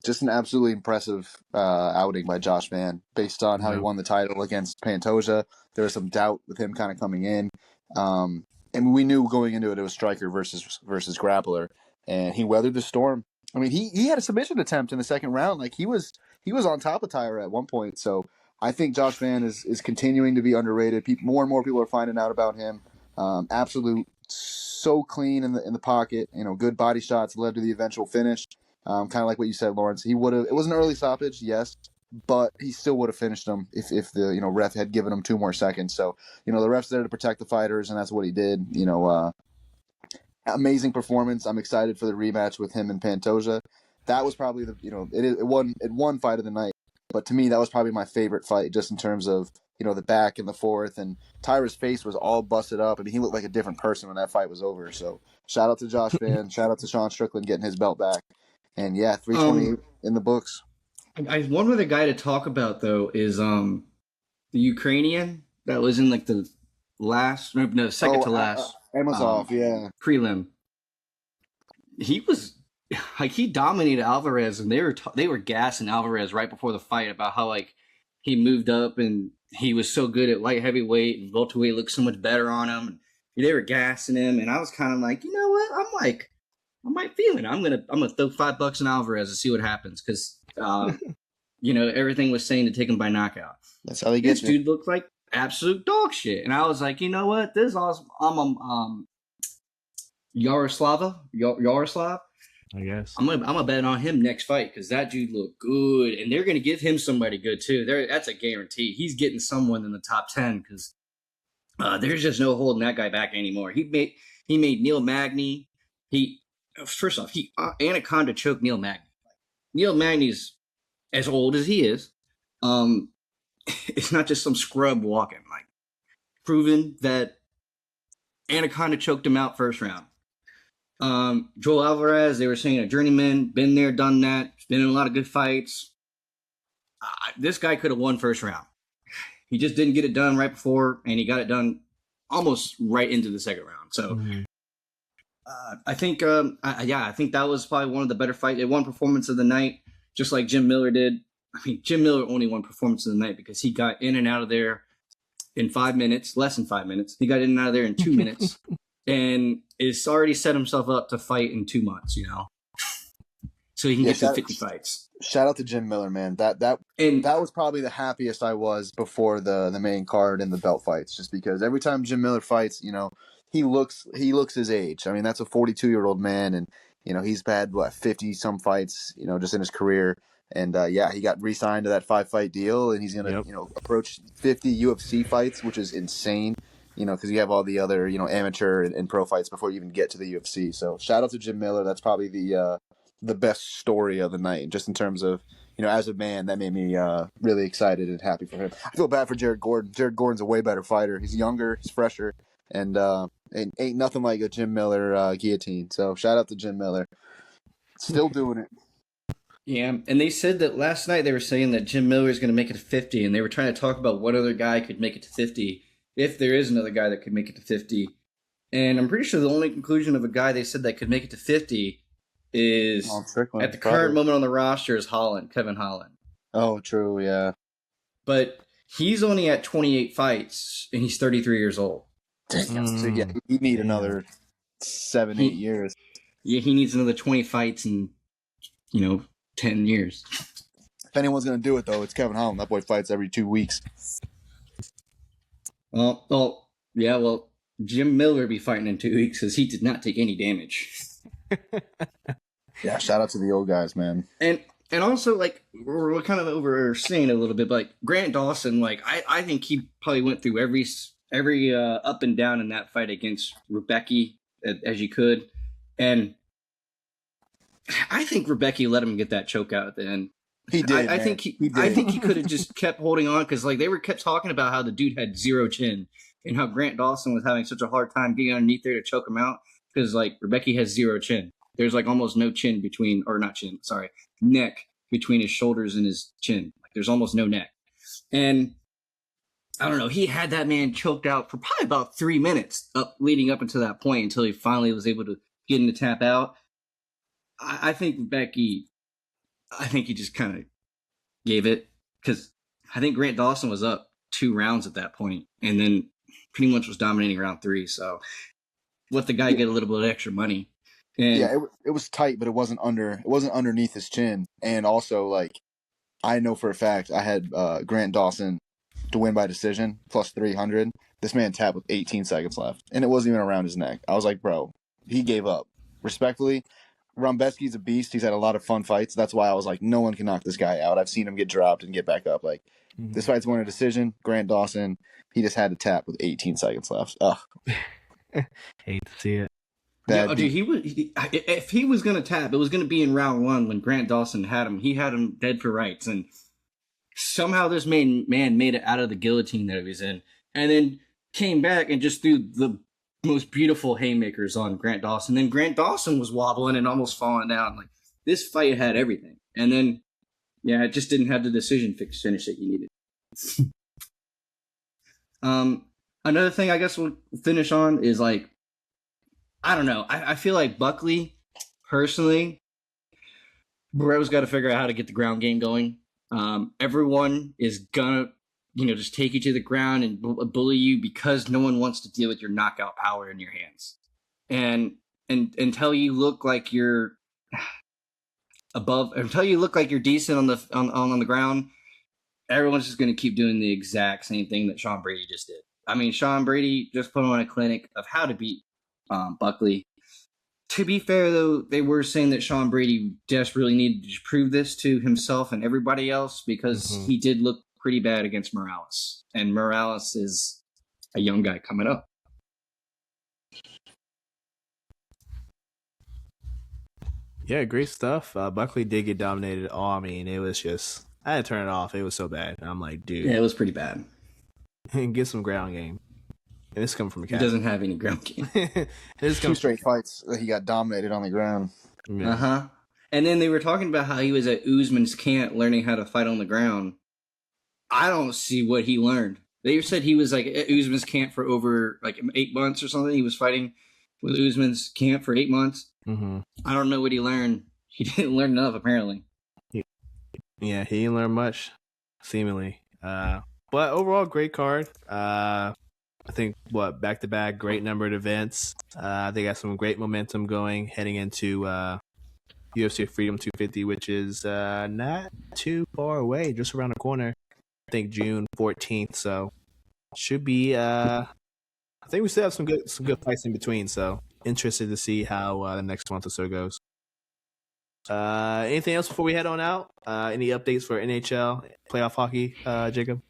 just an absolutely impressive outing by Josh Van based on how he won the title against Pantoja. There was some doubt with him kind of coming in. And we knew going into it was striker versus grappler. And he weathered the storm. I mean, he had a submission attempt in the second round. He was on top of Tyra at one point. So I think Josh Van is continuing to be underrated. More and more people are finding out about him. Absolute so clean in the pocket, good body shots led to the eventual finish. Kind of like what you said, Lawrence. It was an early stoppage, yes, but he still would have finished him if the ref had given him 2 more seconds. So the ref's there to protect the fighters, and that's what he did. Amazing performance. I'm excited for the rematch with him and Pantoja. That was probably it won fight of the night, but to me that was probably my favorite fight, just in terms of the back and the forth, and Tyra's face was all busted up. I mean, he looked like a different person when that fight was over. So shout out to Josh Van, shout out to Sean Strickland getting his belt back, and 328 in the books. One other guy to talk about though is the Ukrainian that was in the second to last Amosov, prelim. He was he dominated Alvarez, and they were gassing Alvarez right before the fight about how he moved up and he was so good at light heavyweight, and welterweight looked so much better on him. And they were gassing him, and I was kind of like, you know what? I might feel it. I'm gonna throw $5 in Alvarez and see what happens, because everything was saying to take him by knockout. That's how he gets. This dude looked like absolute dog shit, and I was like, you know what? This is awesome. I'm Yaroslav. I guess I'm gonna bet on him next fight, because that dude looked good, and they're gonna give him somebody good too. That's a guarantee. He's getting someone in the top 10, because there's just no holding that guy back anymore. He made Neil Magny. First off, Anaconda choked Neil Magny. Neil Magny's as old as he is. It's not just some scrub walking. Proven that Anaconda choked him out first round. Joel Alvarez, they were saying a journeyman, been there, done that, been in a lot of good fights. This guy could have won first round. He just didn't get it done right before, and he got it done almost right into the second round. So I think that was probably one of the better fights. It won performance of the night, just like Jim Miller did. I mean, Jim Miller only won performance of the night because he got in and out of there in 5 minutes, less than 5 minutes. He got in and out of there in 2 minutes. And it's already set himself up to fight in 2 months, so he can get to 50 fights. Shout out to Jim Miller, man. That was probably the happiest I was before the main card and the belt fights, just because every time Jim Miller fights, he looks his age. I mean, that's a 42-year-old man, and he's had 50 some fights, just in his career, And he got re-signed to that 5-fight deal, and he's gonna approach 50 UFC fights, which is insane. Because you have all the other amateur and pro fights before you even get to the UFC. So shout out to Jim Miller. That's probably the best story of the night, just in terms of as a man, that made me really excited and happy for him. I feel bad for Jared Gordon. Jared Gordon's a way better fighter. He's younger, he's fresher, and ain't nothing like a Jim Miller guillotine. So shout out to Jim Miller. Still doing it. Yeah, and they said that last night they were saying that Jim Miller is going to make it to 50, and they were trying to talk about what other guy could make it to 50, if there is another guy that could make it to 50. And I'm pretty sure the only conclusion of a guy they said that could make it to 50 is Strickland, at the current moment on the roster is Kevin Holland. Oh, true, yeah. But he's only at 28 fights, and he's 33 years old. So, you need another 7-8 years. Yeah, he needs another 20 fights in, 10 years. If anyone's going to do it, though, it's Kevin Holland. That boy fights every 2 weeks. Well, Jim Miller will be fighting in 2 weeks because he did not take any damage. Yeah, shout out to the old guys, man. And also, like, we're kind of overseeing it a little bit, but like Grant Dawson, like I think he probably went through every up and down in that fight against Rebecca as you could, and I think Rebecca let him get that choke out at the end. He did. I think he could have just kept holding on because like they kept talking about how the dude had zero chin and how Grant Dawson was having such a hard time getting underneath there to choke him out because like Rebecca has zero chin. There's like almost no chin neck between his shoulders and his chin. Like there's almost no neck. And I don't know, he had that man choked out for probably about 3 minutes leading up until that point until he finally was able to get him to tap out. I think he just kind of gave it because I think Grant Dawson was up 2 rounds at that point and then pretty much was dominating round 3. So let the guy get a little bit of extra money. And it was tight, but it wasn't underneath his chin. And also, like, I know for a fact I had Grant Dawson to win by decision plus 300. This man tapped with 18 seconds left, and it wasn't even around his neck. I was like, bro, he gave up. Respectfully, Rumbeski's a beast. He's had a lot of fun fights. That's why I was like, no one can knock this guy out. I've seen him get dropped and get back up. Like, this fight's won a decision. Grant Dawson, he just had to tap with 18 seconds left. Ugh. Hate to see it. Dude, if he was going to tap, it was going to be in round 1 when Grant Dawson had him. He had him dead for rights. And somehow this man made it out of the guillotine that he was in. And then came back and just threw the most beautiful haymakers on Grant Dawson. Then Grant Dawson was wobbling and almost falling down. Like, this fight had everything. And then, it just didn't have the decision finish that you needed. Another thing I guess we'll finish on is, like, I don't know. I feel like Buckley, personally, bro's got to figure out how to get the ground game going. Everyone is gonna, just take you to the ground and bully you because no one wants to deal with your knockout power in your hands. And until you look like you're until you look like you're decent on the ground, everyone's just gonna keep doing the exact same thing that Sean Brady just did. I mean, Sean Brady just put on a clinic of how to beat Buckley. To be fair, though, they were saying that Sean Brady desperately needed to prove this to himself and everybody else because he did look pretty bad against Morales. And Morales is a young guy coming up. Yeah, great stuff. Buckley did get dominated. Oh, I mean, it was just, I had to turn it off. It was so bad. I'm like, dude. Yeah, it was pretty bad. Get some ground game. And this coming from a cat. He doesn't have any ground game. There's 2 straight fights that he got dominated on the ground. Yeah. And then they were talking about how he was at Usman's camp learning how to fight on the ground. I don't see what he learned. They said he was like at Usman's camp for over like 8 months or something. He was fighting with Usman's camp for 8 months. I don't know what he learned. He didn't learn enough, apparently. Yeah, he didn't learn much, seemingly. But overall, great card. I think, back-to-back, great number of events. They got some great momentum going heading into UFC Freedom 250, which is not too far away, just around the corner. I think June 14th, so should be. I think we still have some good fights in between. So interested to see how the next month or so goes. Anything else before we head on out? Any updates for NHL playoff hockey, Jacob?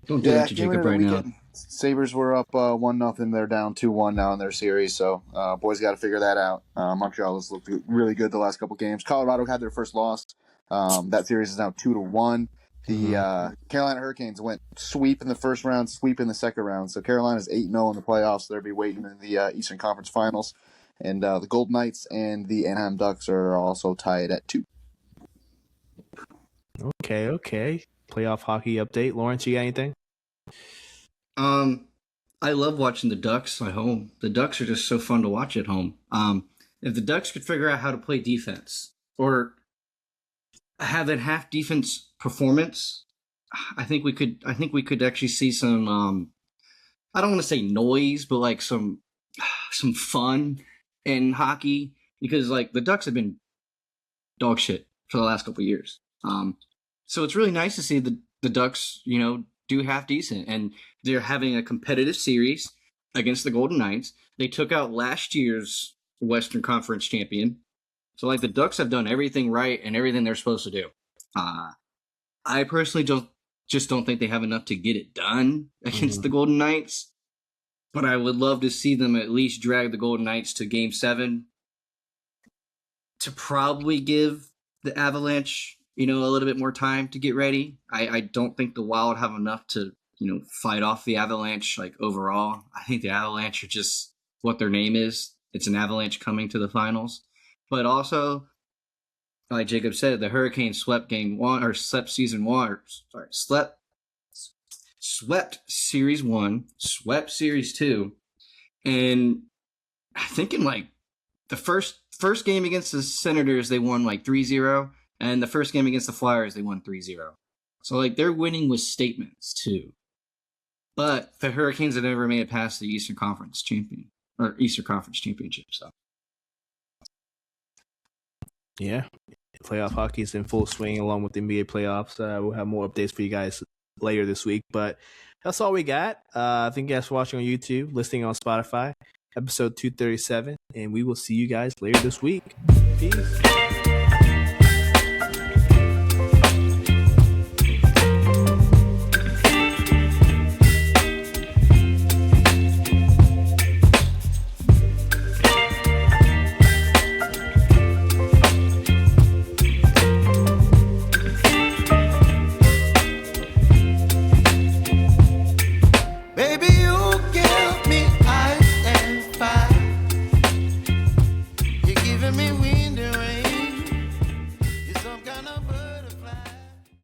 Don't do that to Jacob right now. Sabres were up 1-0. They're down 2-1 now in their series, so boys got to figure that out. Montreal has looked really good the last couple games. Colorado had their first loss. That series is now 2-1. The Carolina Hurricanes went sweep in the first round, sweep in the second round. So Carolina's 8-0 in the playoffs. They'll be waiting in the Eastern Conference Finals. And the Golden Knights and the Anaheim Ducks are also tied at 2. Okay. Playoff hockey update. Lawrence, you got anything? I love watching the Ducks at home. The Ducks are just so fun to watch at home. If the Ducks could figure out how to play defense or have that half defense performance, I think we could actually see some I don't want to say noise, but like some fun in hockey, because like the Ducks have been dog shit for the last couple of years. So it's really nice to see the Ducks, do half decent, and they're having a competitive series against the Golden Knights. They took out last year's Western Conference champion. So like the Ducks have done everything right and everything they're supposed to do. I personally don't think they have enough to get it done against the Golden Knights. But I would love to see them at least drag the Golden Knights to Game 7 to probably give the Avalanche, a little bit more time to get ready. I don't think the Wild have enough to, fight off the Avalanche, like, overall. I think the Avalanche are just what their name is. It's an Avalanche coming to the finals. But also, like Jacob said, the Hurricanes swept Series 1, swept Series 2, and I think in like the first game against the Senators, they won like 3-0, and the first game against the Flyers, they won 3-0. So like they're winning with statements too. But the Hurricanes have never made it past the Eastern Conference Championship. So yeah, playoff hockey is in full swing along with the NBA playoffs. We'll have more updates for you guys later this week, but that's all we got. Thank you guys for watching on YouTube, listening on Spotify, episode 237, and we will see you guys later this week. Peace.